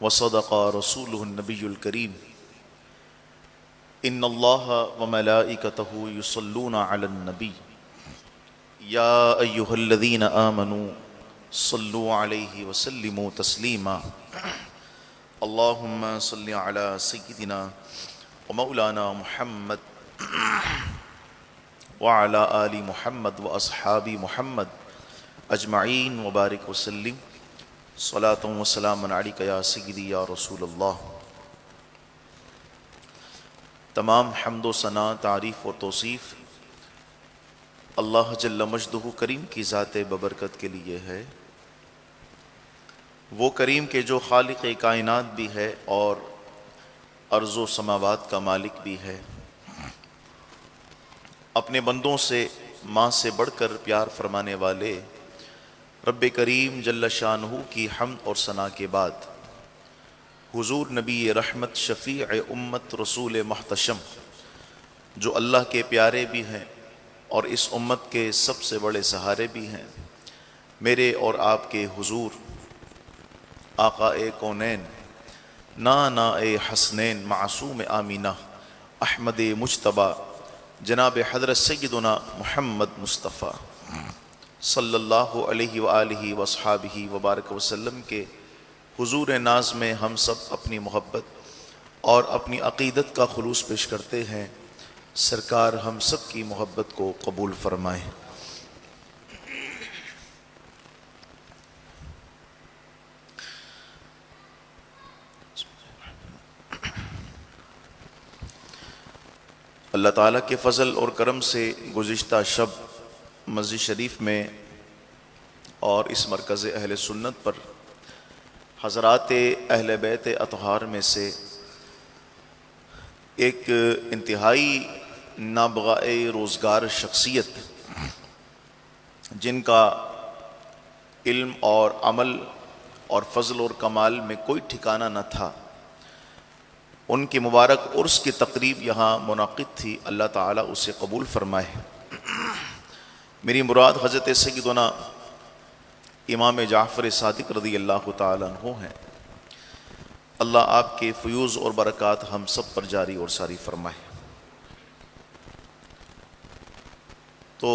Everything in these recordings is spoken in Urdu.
وصدق رسوله النبي الكريم إن الله وملائكته يصلون على النبي يا أيها الذين آمنوا صلوا عليه وسلموا تسليما اللهم صل على سيدنا ومولانا محمد وعلى آل محمد وأصحاب محمد أجمعين وبارك وسلم صلاة وسلام عليك يا سيدي يا رسول اللہ۔ تمام حمد و ثنا، تعریف اور توصیف اللہ جل مجدہ کریم کی ذات ببرکت کے لیے ہے، وہ کریم کے جو خالق کائنات بھی ہے اور ارض و سماوات کا مالک بھی ہے، اپنے بندوں سے ماں سے بڑھ کر پیار فرمانے والے رب کریم جل شانہ کی حمد اور ثنا کے بعد حضور نبی رحمت شفیع امت رسول محتشم جو اللہ کے پیارے بھی ہیں اور اس امت کے سب سے بڑے سہارے بھی ہیں، میرے اور آپ کے حضور آقا کونین نانا حسنین معصوم آمینہ احمد مجتبیٰ جناب حضرت سیدنا محمد مصطفیٰ صلی اللہ علیہ وآلہ وصحابہ وبارک وسلم کے حضور ناز میں ہم سب اپنی محبت اور اپنی عقیدت کا خلوص پیش کرتے ہیں۔ سرکار ہم سب کی محبت کو قبول فرمائیں۔ اللہ تعالیٰ کے فضل اور کرم سے گزشتہ شب مسجد شریف میں اور اس مرکز اہل سنت پر حضرات اہل بیت اطہار میں سے ایک انتہائی نابغہ روزگار شخصیت جن کا علم اور عمل اور فضل اور کمال میں کوئی ٹھکانہ نہ تھا، ان کی مبارک عرس کی تقریب یہاں منعقد تھی، اللہ تعالیٰ اسے قبول فرمائے۔ میری مراد حضرت سیدنا امام جعفر صادق رضی اللہ تعالیٰ عنہ ہیں، اللہ آپ کے فیوز اور برکات ہم سب پر جاری اور ساری فرمائے۔ تو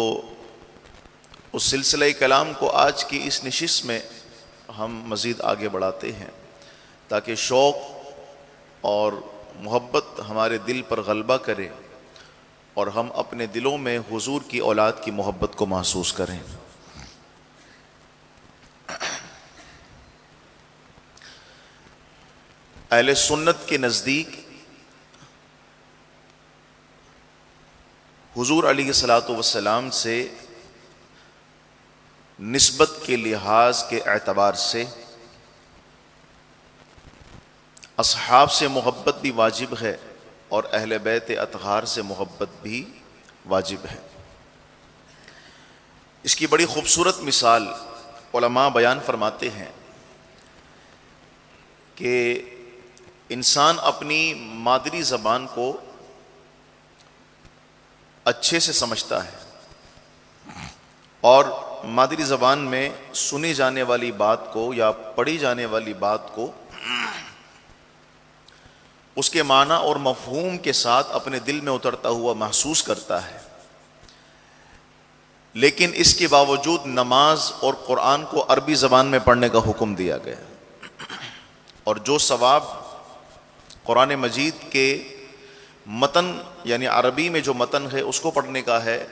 اس سلسلہ کلام کو آج کی اس نشست میں ہم مزید آگے بڑھاتے ہیں تاکہ شوق اور محبت ہمارے دل پر غلبہ کرے اور ہم اپنے دلوں میں حضور کی اولاد کی محبت کو محسوس کریں۔ اہل سنت کے نزدیک حضور علیہ الصلاۃ والسلام سے نسبت کے لحاظ کے اعتبار سے اصحاب سے محبت بھی واجب ہے اور اہل بیت اطہار سے محبت بھی واجب ہے۔ اس کی بڑی خوبصورت مثال علماء بیان فرماتے ہیں کہ انسان اپنی مادری زبان کو اچھے سے سمجھتا ہے اور مادری زبان میں سنی جانے والی بات کو یا پڑھی جانے والی بات کو اس کے معنی اور مفہوم کے ساتھ اپنے دل میں اترتا ہوا محسوس کرتا ہے، لیکن اس کے باوجود نماز اور قرآن کو عربی زبان میں پڑھنے کا حکم دیا گیا، اور جو ثواب قرآن مجید کے متن یعنی عربی میں جو متن ہے اس کو پڑھنے کا ہے،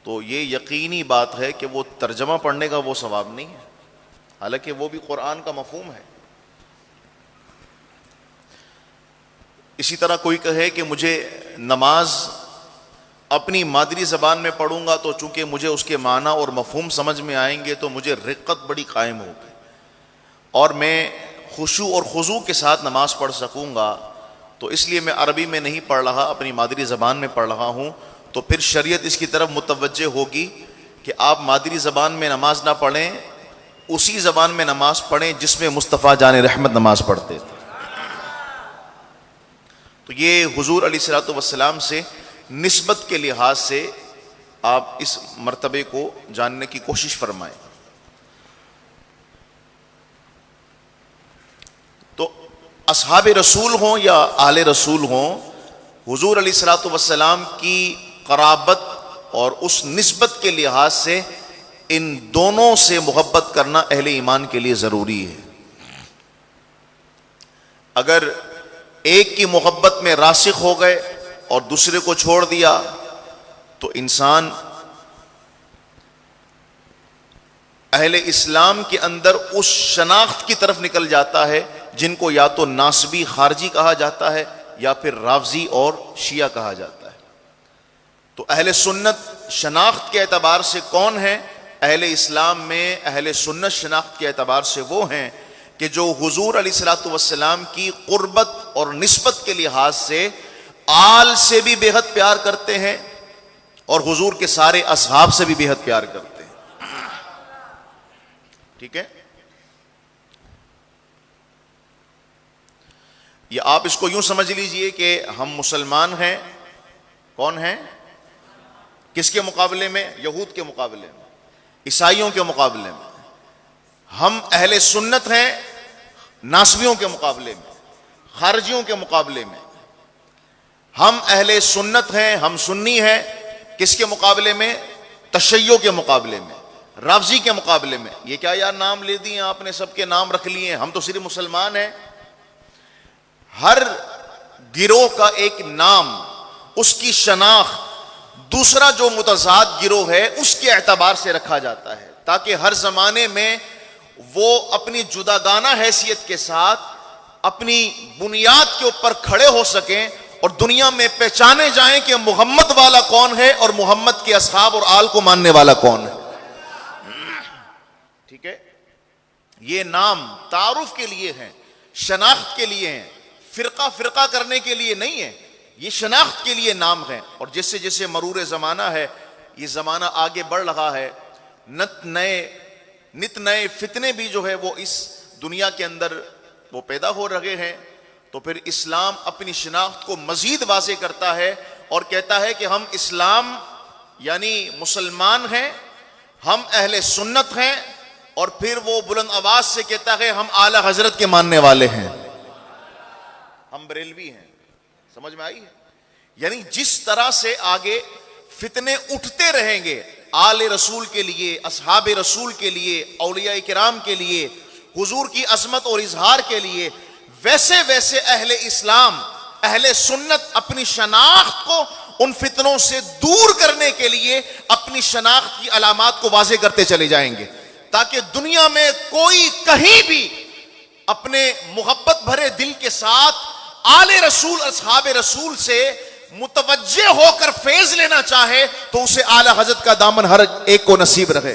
تو یہ یقینی بات ہے کہ وہ ترجمہ پڑھنے کا وہ ثواب نہیں ہے، حالانکہ وہ بھی قرآن کا مفہوم ہے۔ اسی طرح کوئی کہے کہ مجھے نماز اپنی مادری زبان میں پڑھوں گا تو چونکہ مجھے اس کے معنی اور مفہوم سمجھ میں آئیں گے تو مجھے رقت بڑی قائم ہوگی اور میں خشوع اور خضوع کے ساتھ نماز پڑھ سکوں گا، تو اس لیے میں عربی میں نہیں پڑھ رہا، اپنی مادری زبان میں پڑھ رہا ہوں۔ تو پھر شریعت اس کی طرف متوجہ ہوگی کہ آپ مادری زبان میں نماز نہ پڑھیں، اسی زبان میں نماز پڑھیں جس میں مصطفیٰ جان رحمت نماز پڑھتے تھے۔ تو یہ حضور علیہ الصلوۃ والسلام سے نسبت کے لحاظ سے آپ اس مرتبے کو جاننے کی کوشش فرمائیں۔ اصحاب رسول ہوں یا آل رسول ہوں، حضور علیہ الصلوۃ والسلام کی قرابت اور اس نسبت کے لحاظ سے ان دونوں سے محبت کرنا اہل ایمان کے لیے ضروری ہے۔ اگر ایک کی محبت میں راسخ ہو گئے اور دوسرے کو چھوڑ دیا تو انسان اہل اسلام کے اندر اس شناخت کی طرف نکل جاتا ہے جن کو یا تو ناسبی خارجی کہا جاتا ہے یا پھر رافضی اور شیعہ کہا جاتا ہے۔ تو اہل سنت شناخت کے اعتبار سے کون ہیں؟ اہل اسلام میں اہل سنت شناخت کے اعتبار سے وہ ہیں کہ جو حضور علیہ الصلوۃ والسلام کی قربت اور نسبت کے لحاظ سے آل سے بھی بے حد پیار کرتے ہیں اور حضور کے سارے اصحاب سے بھی بے حد پیار کرتے ہیں۔ ٹھیک ہے، یہ آپ اس کو یوں سمجھ لیجئے کہ ہم مسلمان ہیں، کون ہیں؟ کس کے مقابلے میں؟ یہود کے مقابلے میں، عیسائیوں کے مقابلے میں۔ ہم اہل سنت ہیں ناسبیوں کے مقابلے میں، خارجیوں کے مقابلے میں۔ ہم اہل سنت ہیں، ہم سنی ہیں، کس کے مقابلے میں؟ تشیع کے مقابلے میں، رافضی کے مقابلے میں۔ یہ کیا یار نام لے دیے آپ نے، سب کے نام رکھ لیے، ہم تو صرف مسلمان ہیں۔ ہر گروہ کا ایک نام، اس کی شناخت دوسرا جو متضاد گروہ ہے اس کے اعتبار سے رکھا جاتا ہے، تاکہ ہر زمانے میں وہ اپنی جداگانہ حیثیت کے ساتھ اپنی بنیاد کے اوپر کھڑے ہو سکیں اور دنیا میں پہچانے جائیں کہ محمد والا کون ہے اور محمد کے اصحاب اور آل کو ماننے والا کون ہے۔ ٹھیک ہے، یہ نام تعارف کے لیے ہیں، شناخت کے لیے ہیں، فرقہ فرقہ کرنے کے لیے نہیں ہے، یہ شناخت کے لیے نام ہیں۔ اور جیسے جیسے مرور زمانہ ہے، یہ زمانہ آگے بڑھ رہا ہے، نت نئے فتنے بھی جو ہے وہ اس دنیا کے اندر وہ پیدا ہو رہے ہیں، تو پھر اسلام اپنی شناخت کو مزید واضح کرتا ہے اور کہتا ہے کہ ہم اسلام یعنی مسلمان ہیں، ہم اہل سنت ہیں، اور پھر وہ بلند آواز سے کہتا ہے ہم اعلی حضرت کے ماننے والے ہیں، ہم بریلوی ہیں۔ سمجھ میں آئی ہے؟ یعنی جس طرح سے آگے فتنے اٹھتے رہیں گے آل رسول کے لیے، اصحاب رسول کے لیے، اولیاء کرام کے لیے، حضور کی عظمت اور اظہار کے لیے، ویسے ویسے اہل اسلام، اہل سنت اپنی شناخت کو ان فتنوں سے دور کرنے کے لیے اپنی شناخت کی علامات کو واضح کرتے چلے جائیں گے، تاکہ دنیا میں کوئی کہیں بھی اپنے محبت بھرے دل کے ساتھ آل رسول، اصحاب رسول سے متوجہ ہو کر فیض لینا چاہے تو اسے اعلی حضرت کا دامن ہر ایک کو نصیب رہے۔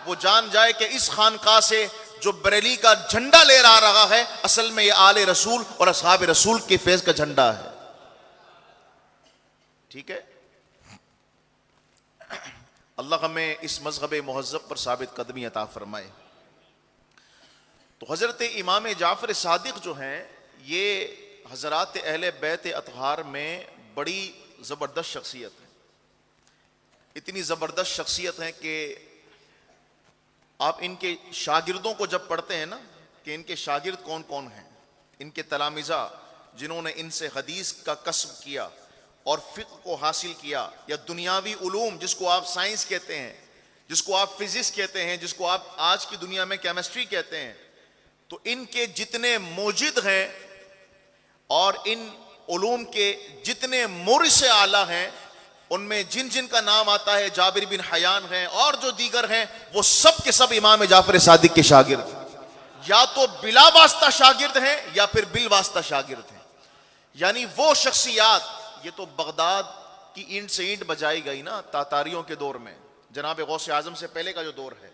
وہ جان جائے کہ اس خانقاہ سے جو بریلی کا جھنڈا لے رہا ہے، اصل میں یہ آل رسول اور اصحاب رسول کے فیض کا جھنڈا ہے۔ ٹھیک ہے، اللہ ہمیں اس مذہب مہذب پر ثابت قدمی عطا فرمائے۔ تو حضرت امام جعفر صادق جو ہیں، یہ حضرات اہل بیت اطہار میں بڑی زبردست شخصیت ہے۔ اتنی زبردست شخصیت ہے کہ آپ ان کے شاگردوں کو جب پڑھتے ہیں نا کہ ان کے شاگرد کون کون ہیں، ان کے تلامذہ جنہوں نے ان سے حدیث کا کسب کیا اور فقہ کو حاصل کیا، یا دنیاوی علوم جس کو آپ سائنس کہتے ہیں، جس کو آپ فزکس کہتے ہیں، جس کو آپ آج کی دنیا میں کیمسٹری کہتے ہیں، تو ان کے جتنے موجد ہیں اور ان علوم کے جتنے مورث اعلیٰ ہیں، ان میں جن جن کا نام آتا ہے، جابر بن حیان ہیں اور جو دیگر ہیں، وہ سب کے سب امام جعفر صادق کے شاگرد ہیں، یا تو بلا واسطہ شاگرد ہیں یا پھر بالواسطہ شاگرد ہیں۔ یعنی وہ شخصیات، یہ تو بغداد کی اینٹ سے اینٹ بجائی گئی نا تاتاریوں کے دور میں، جناب غوث اعظم سے پہلے کا جو دور ہے،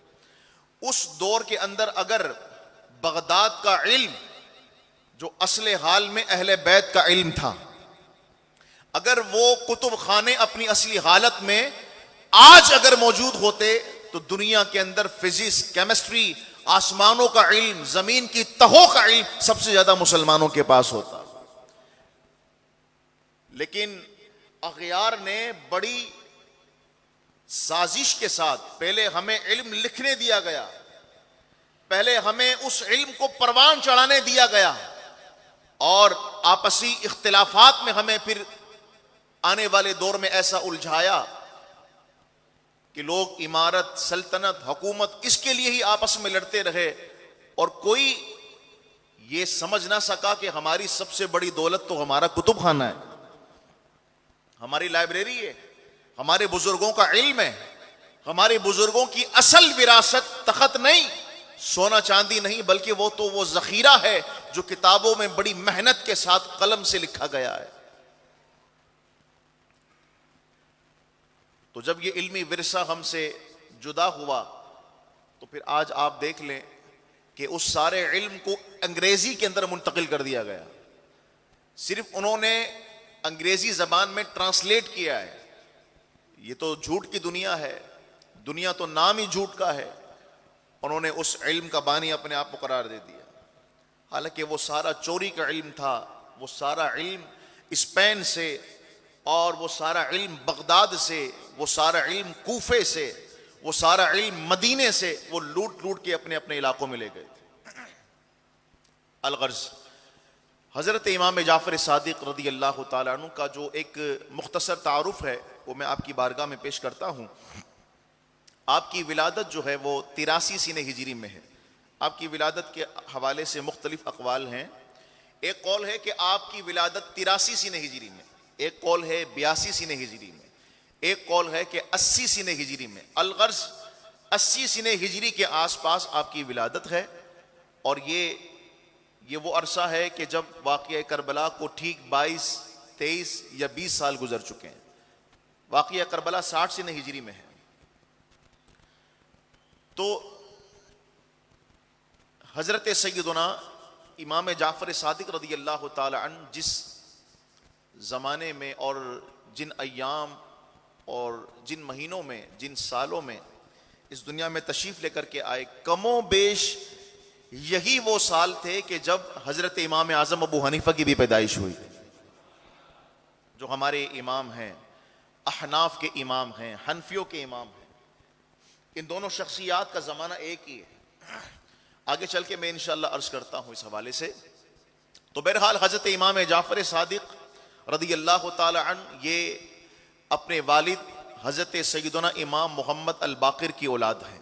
اس دور کے اندر اگر بغداد کا علم جو اصل حال میں اہل بیت کا علم تھا، اگر وہ کتب خانے اپنی اصلی حالت میں آج اگر موجود ہوتے تو دنیا کے اندر فزکس، کیمسٹری، آسمانوں کا علم، زمین کی تہوں کا علم سب سے زیادہ مسلمانوں کے پاس ہوتا۔ لیکن اغیار نے بڑی سازش کے ساتھ پہلے ہمیں علم لکھنے دیا گیا، پہلے ہمیں اس علم کو پروان چڑھانے دیا گیا، اور آپسی اختلافات میں ہمیں پھر آنے والے دور میں ایسا الجھایا کہ لوگ عمارت، سلطنت، حکومت اس کے لیے ہی آپس میں لڑتے رہے، اور کوئی یہ سمجھ نہ سکا کہ ہماری سب سے بڑی دولت تو ہمارا کتب خانہ ہے، ہماری لائبریری ہے، ہمارے بزرگوں کا علم ہے، ہمارے بزرگوں کی اصل وراثت تخت نہیں، سونا چاندی نہیں، بلکہ وہ ذخیرہ ہے جو کتابوں میں بڑی محنت کے ساتھ قلم سے لکھا گیا ہے۔ تو جب یہ علمی ورثہ ہم سے جدا ہوا تو پھر آج آپ دیکھ لیں کہ اس سارے علم کو انگریزی کے اندر منتقل کر دیا گیا، صرف انہوں نے انگریزی زبان میں ٹرانسلیٹ کیا ہے۔ یہ تو جھوٹ کی دنیا ہے، دنیا تو نام ہی جھوٹ کا ہے، انہوں نے اس علم کا بانی اپنے آپ کو قرار دے دیا، حالانکہ وہ سارا چوری کا علم تھا، وہ سارا علم اسپین سے، اور وہ سارا علم بغداد سے، وہ سارا علم کوفے سے، وہ سارا علم مدینے سے وہ لوٹ لوٹ کے اپنے اپنے علاقوں میں لے گئے تھے۔ الغرض، حضرت امام جعفر صادق رضی اللہ تعالیٰ عنہ کا جو ایک مختصر تعارف ہے وہ میں آپ کی بارگاہ میں پیش کرتا ہوں۔ آپ کی ولادت جو ہے وہ 83 سینہ ہجری میں ہے۔ آپ کی ولادت کے حوالے سے مختلف اقوال ہیں۔ ایک قول ہے کہ آپ کی ولادت 83 سینہ ہجری میں، ایک قول ہے 82 سینہ ہجری میں، ایک قول ہے کہ 80 سینہ ہجری میں۔ الغرض 80 سینہ ہجری کے آس پاس آپ کی ولادت ہے، اور یہ وہ عرصہ ہے کہ جب واقعہ کربلا کو ٹھیک 22، 23 یا 20 سال گزر چکے ہیں۔ واقعہ کربلا 60 سینہ ہجری میں ہے۔ تو حضرت سیدنا امام جعفر صادق رضی اللہ تعالی عنہ جس زمانے میں اور جن ایام اور جن مہینوں میں، جن سالوں میں اس دنیا میں تشریف لے کر کے آئے، کم و بیش یہی وہ سال تھے کہ جب حضرت امام اعظم ابو حنیفہ کی بھی پیدائش ہوئی، جو ہمارے امام ہیں، احناف کے امام ہیں، حنفیوں کے امام ہیں۔ ان دونوں شخصیات کا زمانہ ایک ہی ہے۔ آگے چل کے میں انشاءاللہ عرض کرتا ہوں اس حوالے سے۔ تو بہرحال حضرت امام جعفر صادق رضی اللہ تعالی عنہ یہ اپنے والد حضرت سیدنا امام محمد الباقر کی اولاد ہیں،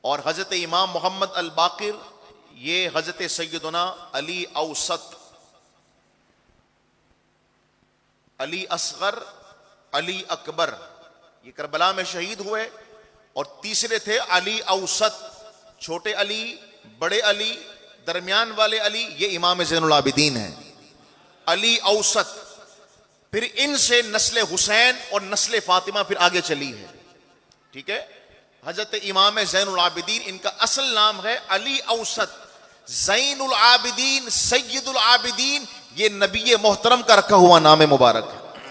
اور حضرت امام محمد الباقر یہ حضرت سیدنا علی اوسط، علی اصغر، علی اکبر، یہ کربلا میں شہید ہوئے، اور تیسرے تھے علی اوسط، چھوٹے علی، بڑے علی، درمیان والے علی، یہ امام زین العابدین ہیں، علی اوسط۔ پھر ان سے نسل حسین اور نسل فاطمہ پھر آگے چلی ہے، ٹھیک ہے۔ حضرت امام زین العابدین ان کا اصل نام ہے علی اوسط، زین العابدین، سید العابدین، یہ نبی محترم کا رکھا ہوا نام مبارک ہے۔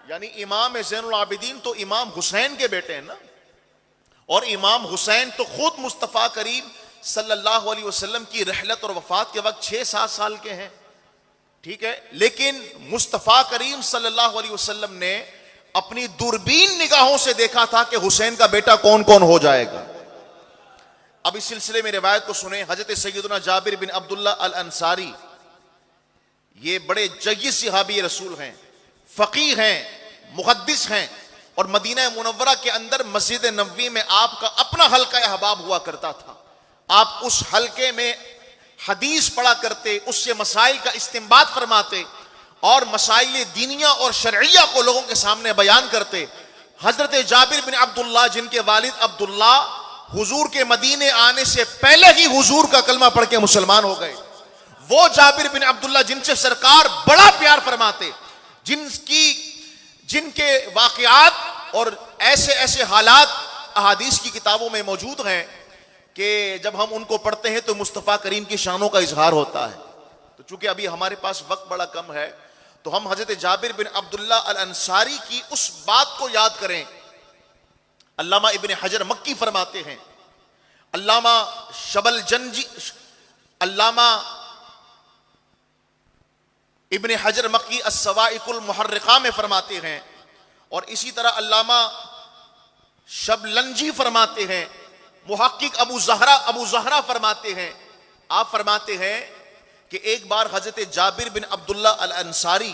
یعنی امام زین العابدین تو امام حسین کے بیٹے ہیں نا، اور امام حسین تو خود مصطفیٰ کریم صلی اللہ علیہ وسلم کی رحلت اور وفات کے وقت 6-7 سال کے ہیں، ٹھیک ہے۔ لیکن مصطفیٰ کریم صلی اللہ علیہ وسلم نے اپنی دوربین نگاہوں سے دیکھا تھا کہ حسین کا بیٹا کون کون ہو جائے گا۔ اب اس سلسلے میں روایت کو سنیں۔ حضرت سیدنا جابر بن عبداللہ الانصاری یہ بڑے جید صحابی رسول ہیں، فقیہ ہیں، محدث ہیں، اور مدینہ منورہ کے اندر مسجد نبوی میں آپ کا اپنا حلقہ احباب ہوا کرتا تھا۔ آپ اس حلقے میں حدیث پڑھا کرتے، اس سے مسائل کا استنباط فرماتے، اور مسائل دینیہ اور شرعیہ کو لوگوں کے سامنے بیان کرتے۔ حضرت جابر بن عبداللہ جن کے والد عبداللہ حضور کے مدینے آنے سے پہلے ہی حضور کا کلمہ پڑھ کے مسلمان ہو گئے، وہ جابر بن عبداللہ جن سے سرکار بڑا پیار فرماتے، جن کے واقعات اور ایسے ایسے حالات احادیث کی کتابوں میں موجود ہیں کہ جب ہم ان کو پڑھتے ہیں تو مصطفیٰ کریم کی شانوں کا اظہار ہوتا ہے۔ تو چونکہ ابھی ہمارے پاس وقت بڑا کم ہے تو ہم حضرت جابر بن عبداللہ الانصاری کی اس بات کو یاد کریں۔ علامہ ابن حجر مکی فرماتے ہیں، علامہ شبلجنجی، علامہ ابن حجر مکی الصواعق المحرقہ میں فرماتے ہیں، اور اسی طرح علامہ شبلنجی فرماتے ہیں، محقق ابو زہرہ فرماتے ہیں، آپ فرماتے ہیں کہ ایک بار حضرت جابر بن عبداللہ الانصاری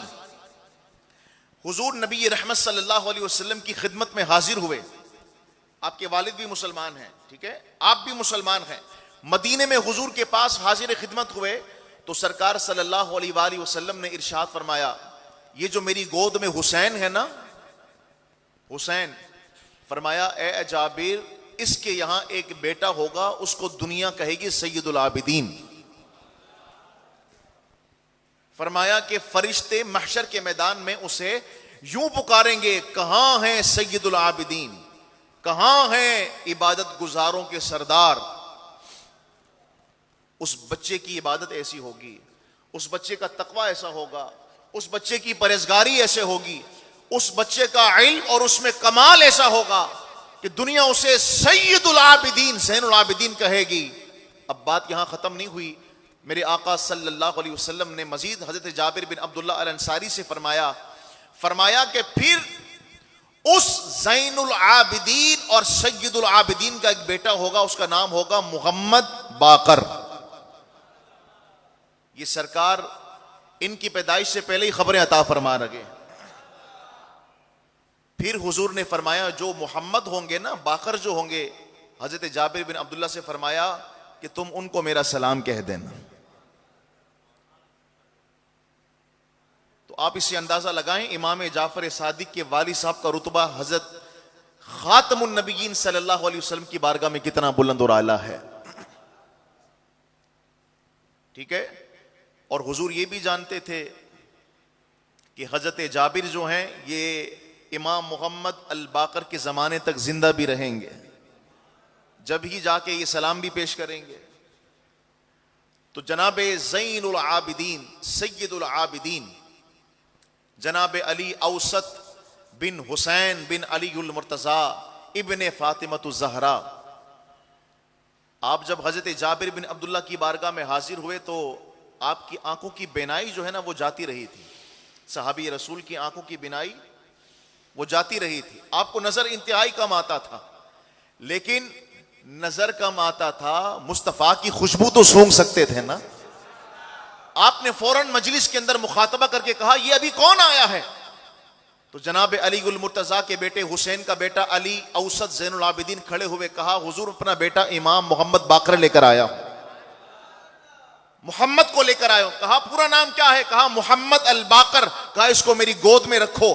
حضور نبی رحمت صلی اللہ علیہ وسلم کی خدمت میں حاضر ہوئے. آپ کے والد بھی مسلمان ہیں, ٹھیک ہے, آپ بھی مسلمان ہیں. مدینے میں حضور کے پاس حاضر خدمت ہوئے تو سرکار صلی اللہ علیہ وآلہ وسلم نے ارشاد فرمایا, یہ جو میری گود میں حسین ہے نا, حسین, فرمایا اے جابر, اس کے یہاں ایک بیٹا ہوگا, اس کو دنیا کہے گی سید العابدین. فرمایا کہ فرشتے محشر کے میدان میں اسے یوں پکاریں گے, کہاں ہیں سید العابدین, کہاں ہیں عبادت گزاروں کے سردار. اس بچے کی عبادت ایسی ہوگی, اس بچے کا تقوی ایسا ہوگا, اس بچے کی پرہیزگاری ایسے ہوگی, اس بچے کا علم اور اس میں کمال ایسا ہوگا کہ دنیا اسے سید العابدین, زین العابدین کہے گی. اب بات یہاں ختم نہیں ہوئی. میرے آقا صلی اللہ علیہ وسلم نے مزید حضرت جابر بن عبداللہ الانصاری سے فرمایا کہ پھر اس زین العابدین اور سید العابدین کا ایک بیٹا ہوگا, اس کا نام ہوگا محمد باقر. یہ سرکار ان کی پیدائش سے پہلے ہی خبریں عطا فرما رہے. پھر حضور نے فرمایا جو محمد ہوں گے نا, باقر جو ہوں گے, حضرت جابر بن عبداللہ سے فرمایا کہ تم ان کو میرا سلام کہہ دینا. تو آپ اس سے اندازہ لگائیں امام جعفر صادق کے والد صاحب کا رتبہ حضرت خاتم النبیین صلی اللہ علیہ وسلم کی بارگاہ میں کتنا بلند اور اعلیٰ ہے. ٹھیک ہے, اور حضور یہ بھی جانتے تھے کہ حضرت جابر جو ہیں یہ امام محمد الباقر کے زمانے تک زندہ بھی رہیں گے, جب ہی جا کے یہ سلام بھی پیش کریں گے. تو جناب زین العابدین سید العابدین جناب علی اوسط بن حسین بن علی المرتضی ابن فاطمۃ الزہرا, آپ جب حضرت جابر بن عبداللہ کی بارگاہ میں حاضر ہوئے تو آپ کی آنکھوں کی بینائی جو ہے نا وہ جاتی رہی تھی. صحابی رسول کی آنکھوں کی بینائی وہ جاتی رہی تھی. آپ کو نظر انتہائی کم آتا تھا, لیکن نظر کم آتا تھا, مصطفیٰ کی خوشبو تو سونگھ سکتے تھے نا. آپ نے فوراً مجلس کے اندر مخاطبہ کر کے کہا یہ ابھی کون آیا ہے؟ تو جناب علی المرتضیٰ کے بیٹے حسین کا بیٹا علی اوسط زین العابدین کھڑے ہوئے کہا حضور اپنا بیٹا امام محمد باقر لے کر آیا ہوں, محمد کو لے کر آیا ہوں. کہا پورا نام کیا ہے؟ کہا محمد الباقر. کہا اس کو میری گود میں رکھو.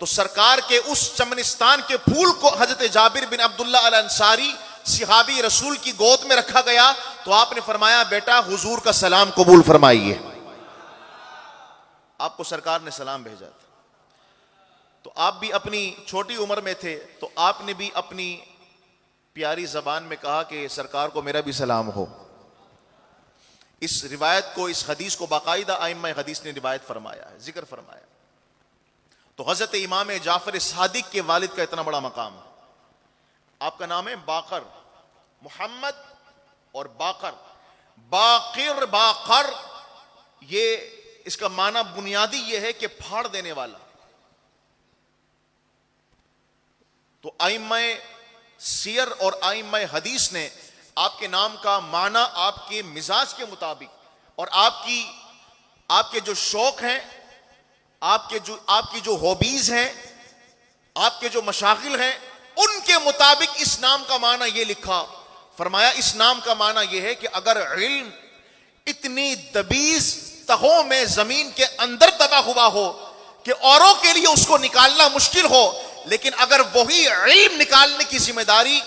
تو سرکار کے اس چمنستان کے پھول کو حضرت جابر بن عبداللہ الانصاری صحابی رسول کی گود میں رکھا گیا. تو آپ نے فرمایا بیٹا حضور کا سلام قبول فرمائیے. آپ کو سرکار نے سلام بھیجا تھا. تو آپ بھی اپنی چھوٹی عمر میں تھے, تو آپ نے بھی اپنی پیاری زبان میں کہا کہ سرکار کو میرا بھی سلام ہو. اس روایت کو, اس حدیث کو باقاعدہ ائمہ حدیث نے روایت فرمایا ہے, ذکر فرمایا. تو حضرت امام جعفر صادق کے والد کا اتنا بڑا مقام ہے. آپ کا نام ہے باقر, محمد اور باقر. باقر باقر یہ اس کا معنی بنیادی یہ ہے کہ پھاڑ دینے والا. تو ائمہ سیر اور ائمہ حدیث نے آپ کے نام کا معنی آپ کے مزاج کے مطابق اور آپ کے جو شوق ہیں, آپ کی جو ہابیز ہیں, آپ کے جو مشاغل ہیں, ان کے مطابق اس نام کا معنی یہ لکھا. فرمایا اس نام کا معنی یہ ہے کہ اگر علم اتنی دبیز تہوں میں زمین کے اندر دبا ہوا ہو کہ اوروں کے لیے اس کو نکالنا مشکل ہو, لیکن اگر وہی علم نکالنے کی ذمہ داری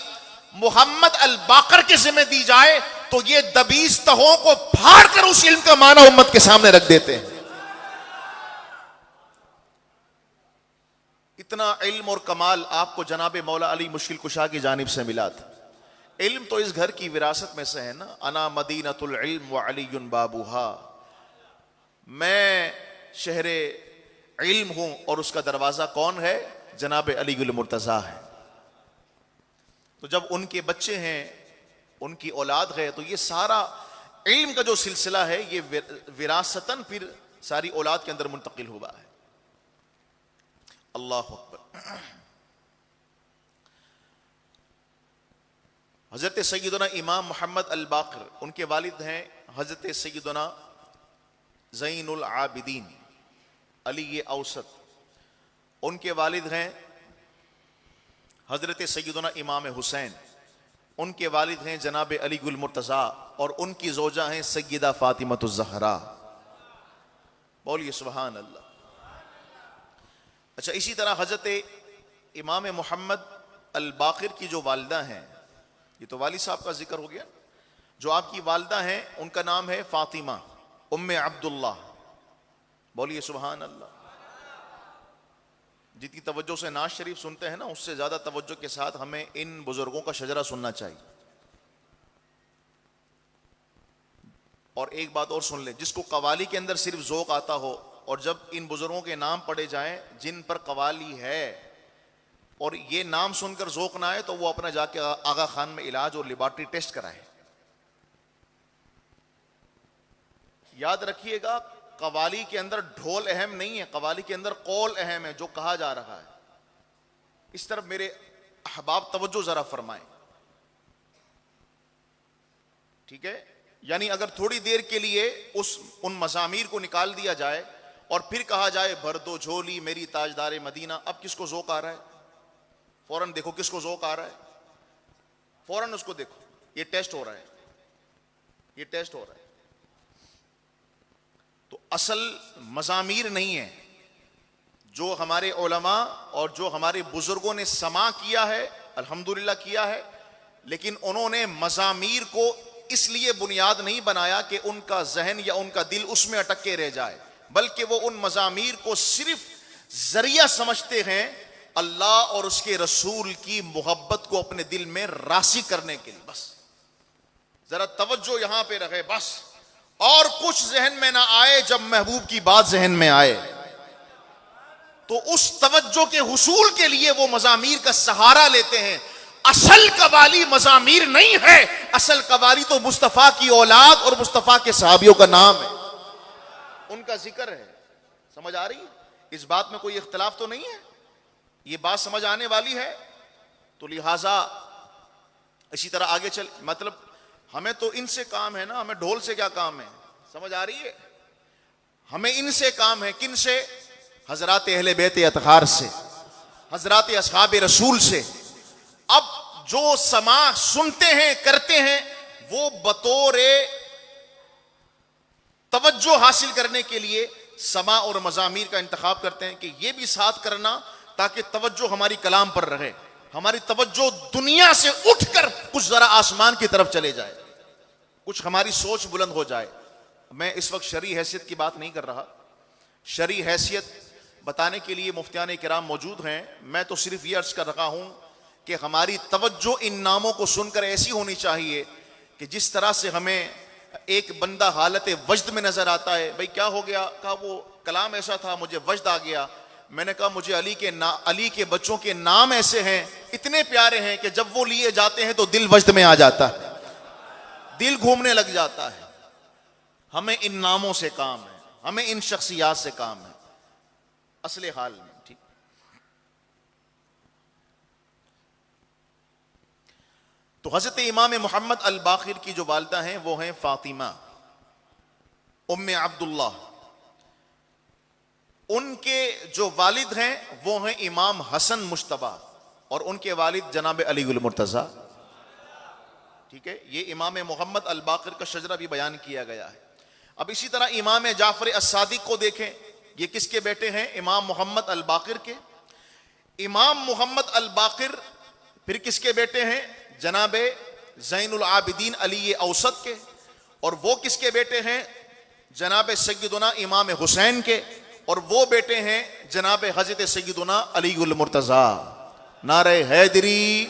محمد الباقر کے ذمہ دی جائے تو یہ دبیز تہوں کو پھاڑ کر اس علم کا معنی امت کے سامنے رکھ دیتے ہیں. اتنا علم اور کمال آپ کو جناب مولا علی مشکل کشا کی جانب سے ملا تھا. علم تو اس گھر کی وراثت میں سے ہے نا, انا مدینۃ العلم وعلی بابوہا, میں شہر علم ہوں اور اس کا دروازہ کون ہے؟ جناب علی المرتضیٰ ہے. تو جب ان کے بچے ہیں, ان کی اولاد ہے, تو یہ سارا علم کا جو سلسلہ ہے یہ وراثتاً پھر ساری اولاد کے اندر منتقل ہوا ہے. اللہ اکبر. حضرت سیدنا امام محمد الباقر, ان کے والد ہیں حضرت سیدنا زین العابدین علی اوسط، ان کے والد ہیں حضرت سیدنا امام حسین، ان کے والد ہیں جناب علی گل مرتضیٰ، اور ان کی زوجہ ہیں سیدہ فاطمۃ الزہرا۔ بولیے سبحان اللہ۔ اچھا، اسی طرح حضرت امام محمد الباقر کی جو والدہ ہیں، یہ تو والد صاحب کا ذکر ہو گیا، جو آپ کی والدہ ہیں ان کا نام ہے فاطمہ ام عبداللہ۔ بولیے سبحان اللہ۔ جتنی توجہ سے ناز شریف سنتے ہیں نا، اس سے زیادہ توجہ کے ساتھ ہمیں ان بزرگوں کا شجرہ سننا چاہیے۔ اور ایک بات اور سن لیں، جس کو قوالی کے اندر صرف ذوق آتا ہو، اور جب ان بزرگوں کے نام پڑھے جائیں جن پر قوالی ہے، اور یہ نام سن کر ذوق نہ آئے، تو وہ اپنا جا کے آغا خان میں علاج اور لیبارٹری ٹیسٹ کرائے۔ یاد رکھیے گا، قوالی کے اندر ڈھول اہم نہیں ہے، قوالی کے اندر قول اہم ہے، جو کہا جا رہا ہے۔ اس طرف میرے احباب توجہ ذرا فرمائیں، ٹھیک ہے؟ یعنی اگر تھوڑی دیر کے لیے ان مزامیر کو نکال دیا جائے اور پھر کہا جائے بھر دو جھولی میری تاجدار مدینہ، اب کس کو ذوق آ رہا ہے؟ فوراً دیکھو کس کو ذوق آ رہا ہے، فوراً اس کو دیکھو۔ یہ ٹیسٹ ہو رہا ہے، یہ ٹیسٹ ہو رہا ہے۔ تو اصل مزامیر نہیں ہے، جو ہمارے علماء اور جو ہمارے بزرگوں نے سماع کیا ہے، الحمدللہ کیا ہے، لیکن انہوں نے مزامیر کو اس لیے بنیاد نہیں بنایا کہ ان کا ذہن یا ان کا دل اس میں اٹک کے رہ جائے، بلکہ وہ ان مزامیر کو صرف ذریعہ سمجھتے ہیں اللہ اور اس کے رسول کی محبت کو اپنے دل میں راسخ کرنے کے لیے۔ بس ذرا توجہ یہاں پہ رہے، بس اور کچھ ذہن میں نہ آئے۔ جب محبوب کی بات ذہن میں آئے تو اس توجہ کے حصول کے لیے وہ مزامیر کا سہارا لیتے ہیں۔ اصل قوالی مزامیر نہیں ہے، اصل قوالی تو مصطفیٰ کی اولاد اور مصطفیٰ کے صحابیوں کا نام ہے، ان کا ذکر ہے۔ سمجھ آ رہی ہے؟ اس بات میں کوئی اختلاف تو نہیں ہے، یہ بات سمجھ آنے والی ہے۔ تو لہٰذا اسی طرح آگے چل، مطلب ہمیں تو ان سے کام ہے نا، ہمیں ڈھول سے کیا کام ہے؟ سمجھ آ رہی ہے؟ ہمیں ان سے کام ہے۔ کن سے؟ حضرات اہل بیت اطہار سے، حضرات اصحاب رسول سے۔ اب جو سماع سنتے ہیں، کرتے ہیں، وہ بطور توجہ حاصل کرنے کے لیے سماع اور مزامیر کا انتخاب کرتے ہیں کہ یہ بھی ساتھ کرنا تاکہ توجہ ہماری کلام پر رہے، ہماری توجہ دنیا سے اٹھ کر کچھ ذرا آسمان کی طرف چلے جائے، کچھ ہماری سوچ بلند ہو جائے۔ میں اس وقت شرعی حیثیت کی بات نہیں کر رہا، شرعی حیثیت بتانے کے لیے مفتیان کرام موجود ہیں۔ میں تو صرف یہ عرض کر رہا ہوں کہ ہماری توجہ ان ناموں کو سن کر ایسی ہونی چاہیے کہ جس طرح سے ہمیں ایک بندہ حالت وجد میں نظر آتا ہے، بھئی کیا ہو گیا؟ کہا وہ کلام ایسا تھا، مجھے وجد آ گیا۔ میں نے کہا مجھے علی کے بچوں کے نام ایسے ہیں، اتنے پیارے ہیں کہ جب وہ لیے جاتے ہیں تو دل وجد میں آ جاتا ہے، دل گھومنے لگ جاتا ہے۔ ہمیں ان ناموں سے کام ہے، ہمیں ان شخصیات سے کام ہے اصل حال میں، ٹھیک۔ تو حضرت امام محمد الباقر کی جو والدہ ہیں وہ ہیں فاطمہ ام عبداللہ، ان کے جو والد ہیں وہ ہیں امام حسن مجتبی، اور ان کے والد جناب علی گل مرتضیٰ، ٹھیک ہے۔ یہ امام محمد الباقر کا شجرہ بھی بیان کیا گیا ہے۔ اب اسی طرح امام جعفر الصادق کو دیکھیں، یہ کس کے بیٹے ہیں؟ امام محمد الباقر کے۔ امام محمد الباقر پھر کس کے بیٹے ہیں؟ جناب زین العابدین علی اوسط کے، اور وہ کس کے بیٹے ہیں؟ جناب سیدنا امام حسین کے، اور وہ بیٹے ہیں جناب حضرت سیدنا علی گل مرتضیٰ۔ نعرہ حیدری۔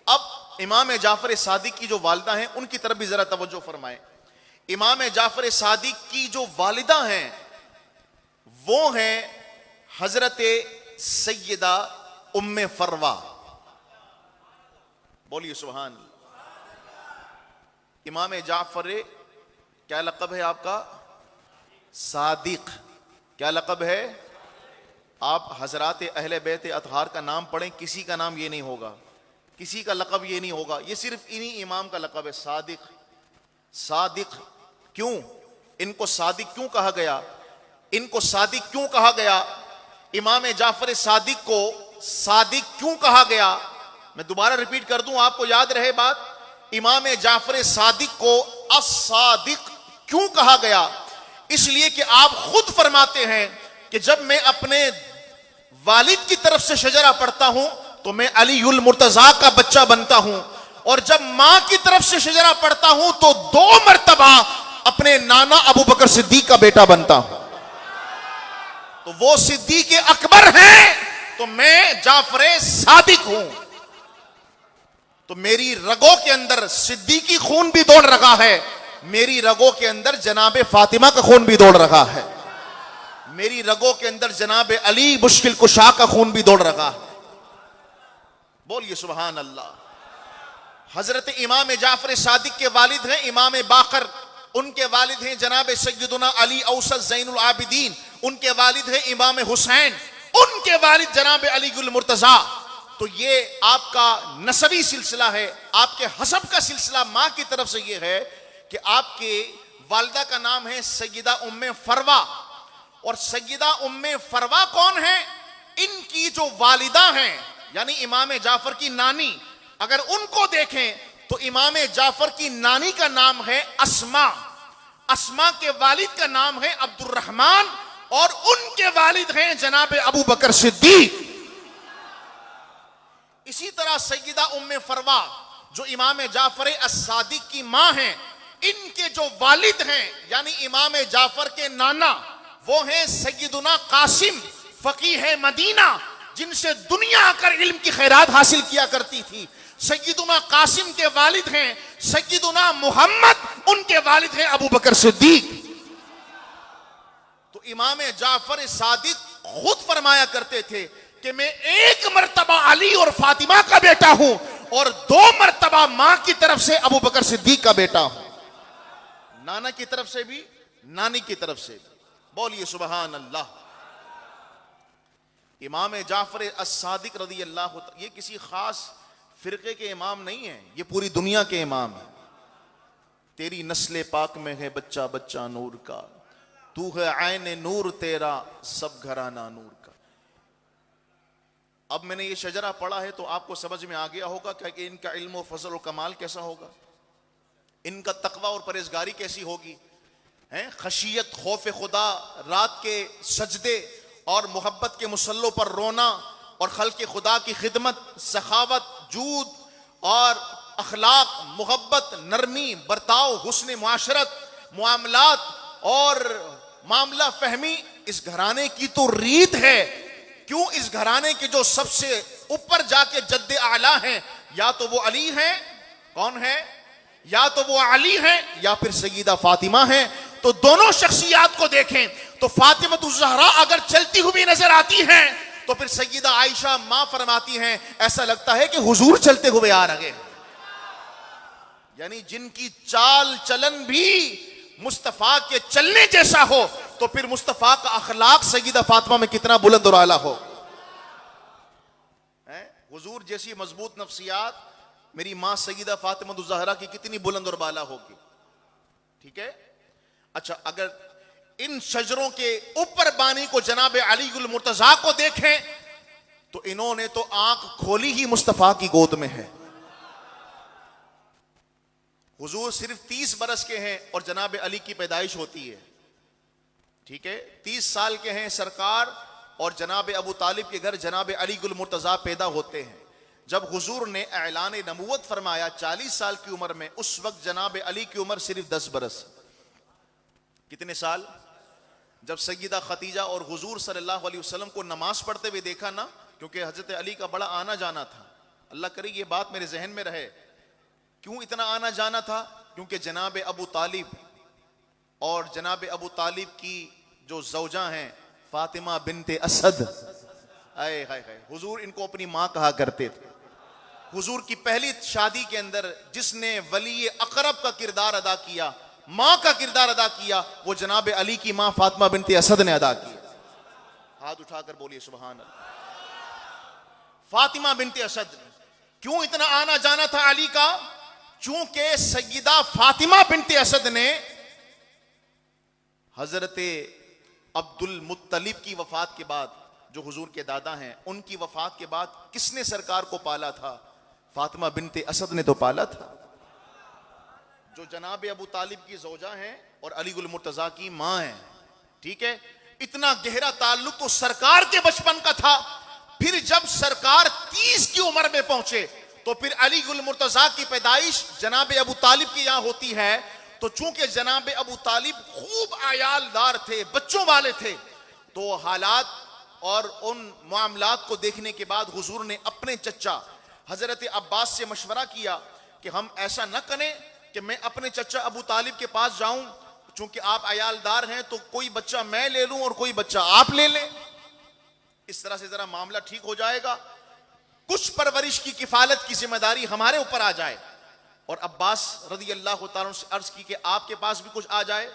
اب امام جعفر صادق کی جو والدہ ہیں ان کی طرف بھی ذرا توجہ فرمائیں۔ امام جعفر صادق کی جو والدہ ہیں وہ ہیں حضرت سیدہ ام فروہ۔ بولیے سبحان اللہ۔ امام جعفر کیا لقب ہے آپ کا؟ صادق۔ کیا لقب ہے؟ آپ حضرات اہل بیت اطہار کا نام پڑھیں، کسی کا نام یہ نہیں ہوگا، کسی کا لقب یہ نہیں ہوگا، یہ صرف انہی امام کا لقب ہے، صادق۔ صادق کیوں؟ ان کو صادق کیوں کہا گیا؟ ان کو صادق کیوں کہا گیا؟ امام جعفر صادق کو صادق کیوں کہا گیا؟ میں دوبارہ ریپیٹ کر دوں، آپ کو یاد رہے بات. امام جعفر صادق کو الصادق کیوں کہا گیا؟ اس لیے کہ آپ خود فرماتے ہیں کہ جب میں اپنے والد کی طرف سے شجرہ پڑھتا ہوں تو میں علی المرتضیٰ کا بچہ بنتا ہوں، اور جب ماں کی طرف سے شجرہ پڑھتا ہوں تو 2 مرتبہ اپنے نانا ابو بکر صدیق کا بیٹا بنتا ہوں. تو وہ صدیق اکبر ہیں تو میں جعفر صادق ہوں. تو میری رگوں کے اندر صدیقی خون بھی دوڑ رہا ہے، میری رگوں کے اندر جناب فاطمہ کا خون بھی دوڑ رہا ہے، میری رگوں کے اندر جناب علی مشکل کشا کا خون بھی دوڑ رہا ہے. بولیے سبحان اللہ. حضرت امام جعفر صادق کے والد ہیں امام باقر، ان کے والد ہیں جناب سیدنا علی اوسط زین العابدین، ان کے والد ہیں امام حسین، ان کے والد جناب علی المرتضیٰ. تو یہ آپ کا نسبی سلسلہ ہے، آپ کے حسب کا سلسلہ ماں کی طرف سے یہ ہے کہ آپ کے والدہ کا نام ہے سیدہ ام فروا. اور سیدہ ام فروا کون ہے؟ ان کی جو والدہ ہیں یعنی امام جعفر کی نانی، اگر ان کو دیکھیں تو امام جعفر کی نانی کا نام ہے اسما، اسما کے والد کا نام ہے عبد الرحمن، اور ان کے والد ہیں جناب ابو بکر صدیق. اسی طرح سیدہ ام فروا جو امام جعفر الصادق کی ماں ہیں، ان کے جو والد ہیں یعنی امام جعفر کے نانا، وہ ہیں سیدنا قاسم فقیہ مدینہ، جن سے دنیا آ کر علم کی خیرات حاصل کیا کرتی تھی. سیدنا قاسم کے والد ہیں سیدنا محمد، ان کے والد ہیں ابو بکر صدیق. تو امام جعفر صادق خود فرمایا کرتے تھے کہ میں 1 مرتبہ علی اور فاطمہ کا بیٹا ہوں اور 2 مرتبہ ماں کی طرف سے ابو بکر صدیق کا بیٹا ہوں، نانا کی طرف سے بھی نانی کی طرف سے بھی. بولیے سبحان اللہ. امام جعفر الصادق رضی اللہ عنہ یہ کسی خاص فرقے کے امام نہیں ہیں، یہ پوری دنیا کے امام ہیں. تیری نسل پاک میں ہے بچہ بچہ نور کا، تو ہے عین نور تیرا سب گھرانہ نور کا. اب میں نے یہ شجرہ پڑھا ہے تو آپ کو سمجھ میں آ گیا ہوگا کہ ان کا علم و فضل و کمال کیسا ہوگا، ان کا تقوی اور پرہیزگاری کیسی ہوگی. خشیت، خوف خدا، رات کے سجدے اور محبت کے مسلوں پر رونا، اور خلق خدا کی خدمت، سخاوت، جود اور اخلاق، محبت، نرمی، برتاؤ، حسن معاشرت، معاملات اور معاملہ فہمی اس گھرانے کی تو ریت ہے. کیوں؟ اس گھرانے کے جو سب سے اوپر جا کے جد اعلیٰ ہیں یا تو وہ علی ہیں، کون ہے؟ یا تو وہ علی ہیں یا پھر سیدہ فاطمہ ہیں. تو دونوں شخصیات کو دیکھیں تو فاطمہ الزہراء اگر چلتی ہوئی نظر آتی ہیں تو پھر سیدہ عائشہ ماں فرماتی ہیں ایسا لگتا ہے کہ حضور چلتے ہوئے آ رہے ہیں. یعنی جن کی چال چلن بھی مصطفیٰ کے چلنے جیسا ہو تو پھر مصطفیٰ کا اخلاق سیدہ فاطمہ میں کتنا بلند اور اعلیٰ ہو. حضور جیسی مضبوط نفسیات میری ماں سیدہ فاطمہ الزہراء کی کتنی بلند اور بالا ہوگی. ٹھیک ہے. اچھا، اگر ان شجروں کے اوپر بانی کو جناب علی المرتضیٰ کو دیکھیں تو انہوں نے تو آنکھ کھولی ہی مصطفیٰ کی گود میں ہے. حضور صرف 30 برس کے ہیں اور جناب علی کی پیدائش ہوتی ہے. ٹھیک ہے. 30 سال کے ہیں سرکار اور جناب ابو طالب کے گھر جناب علی المرتضیٰ پیدا ہوتے ہیں. جب حضور نے اعلان نبوت فرمایا 40 سال کی عمر میں، اس وقت جناب علی کی عمر صرف 10 برس. کتنے سال؟ جب سیدہ خدیجہ اور حضور صلی اللہ علیہ وسلم کو نماز پڑھتے ہوئے دیکھا نا، کیونکہ حضرت علی کا بڑا آنا جانا تھا. اللہ کرے یہ بات میرے ذہن میں رہے. کیوں اتنا آنا جانا تھا؟ کیونکہ جناب ابو طالب اور جناب ابو طالب کی جو زوجہ ہیں فاطمہ بنت اسد، آئے ہائے ہائے، حضور ان کو اپنی ماں کہا کرتے تھے. حضور کی پہلی شادی کے اندر جس نے ولی اقرب کا کردار ادا کیا، ماں کا کردار ادا کیا، وہ جناب علی کی ماں فاطمہ بنت اسد نے ادا کیا. ہاتھ اٹھا کر بولیے سبحان اللہ. فاطمہ بنت اسد. کیوں اتنا آنا جانا تھا علی کا؟ چونکہ سیدہ فاطمہ بنت اسد نے حضرت عبد المطلب کی وفات کے بعد، جو حضور کے دادا ہیں، ان کی وفات کے بعد کس نے سرکار کو پالا تھا؟ فاطمہ بنت اسد نے تو پالا تھا، جو جناب ابو طالب کی زوجہ ہیں اور علی المرتضیٰ کی ماں ہیں. ٹھیک ہے، اتنا گہرا تعلق تو سرکار کے بچپن کا تھا. پھر جب سرکار 30 کی عمر میں پہنچے تو پھر علی المرتضیٰ کی پیدائش جناب ابو طالب کی یہاں ہوتی ہے. تو چونکہ جناب ابو طالب خوب عیال دار تھے، بچوں والے تھے، تو حالات اور ان معاملات کو دیکھنے کے بعد حضور نے اپنے چچا حضرت عباس سے مشورہ کیا کہ ہم ایسا نہ کریں کہ میں اپنے چچا ابو طالب کے پاس جاؤں، چونکہ آپ عیال دار ہیں تو کوئی بچہ میں لے لوں اور کوئی بچہ آپ لے لیں، اس طرح سے ذرا معاملہ ٹھیک ہو جائے گا، کچھ پرورش کی کفالت کی ذمہ داری ہمارے اوپر آ جائے. اور عباس رضی اللہ تعالیٰ سے عرض کی کہ آپ کے پاس بھی کچھ آ جائے.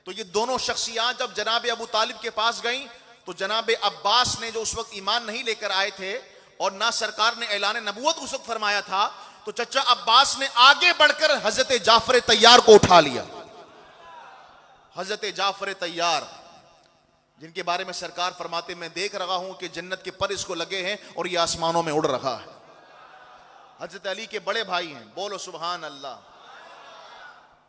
تو یہ دونوں شخصیات جب جناب ابو طالب کے پاس گئیں تو جناب عباس نے، جو اس وقت ایمان نہیں لے کر آئے تھے اور نہ سرکار نے اعلان نبوت اس وقت فرمایا تھا، تو چچا عباس نے آگے بڑھ کر حضرت جعفر طیار کو اٹھا لیا. حضرت جعفر طیار، جن کے بارے میں سرکار فرماتے میں دیکھ رہا ہوں کہ جنت کے پر اس کو لگے ہیں اور یہ آسمانوں میں اڑ رہا ہے. حضرت علی کے بڑے بھائی ہیں، بولو سبحان اللہ.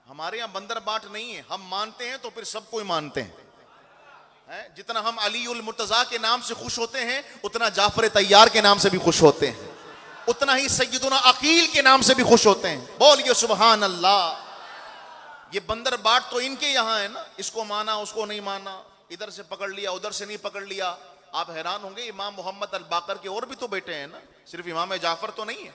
ہمارے یہاں بندر باٹ نہیں ہے، ہم مانتے ہیں تو پھر سب کوئی مانتے ہیں. جتنا ہم علی المرتضیٰ کے نام سے خوش ہوتے ہیں اتنا جعفر طیار کے نام سے بھی خوش ہوتے ہیں، اتنا ہی سیدنا عقیل کے نام سے بھی خوش ہوتے ہیں. بولیے سبحان اللہ. یہ بندر باٹ تو ان کے یہاں ہے نا، اس کو مانا اس کو نہیں مانا، ادھر سے پکڑ لیا ادھر سے نہیں پکڑ لیا. آپ حیران ہوں گے، امام محمد الباقر کے اور بھی تو بیٹے ہیں نا، صرف امام جعفر تو نہیں ہے.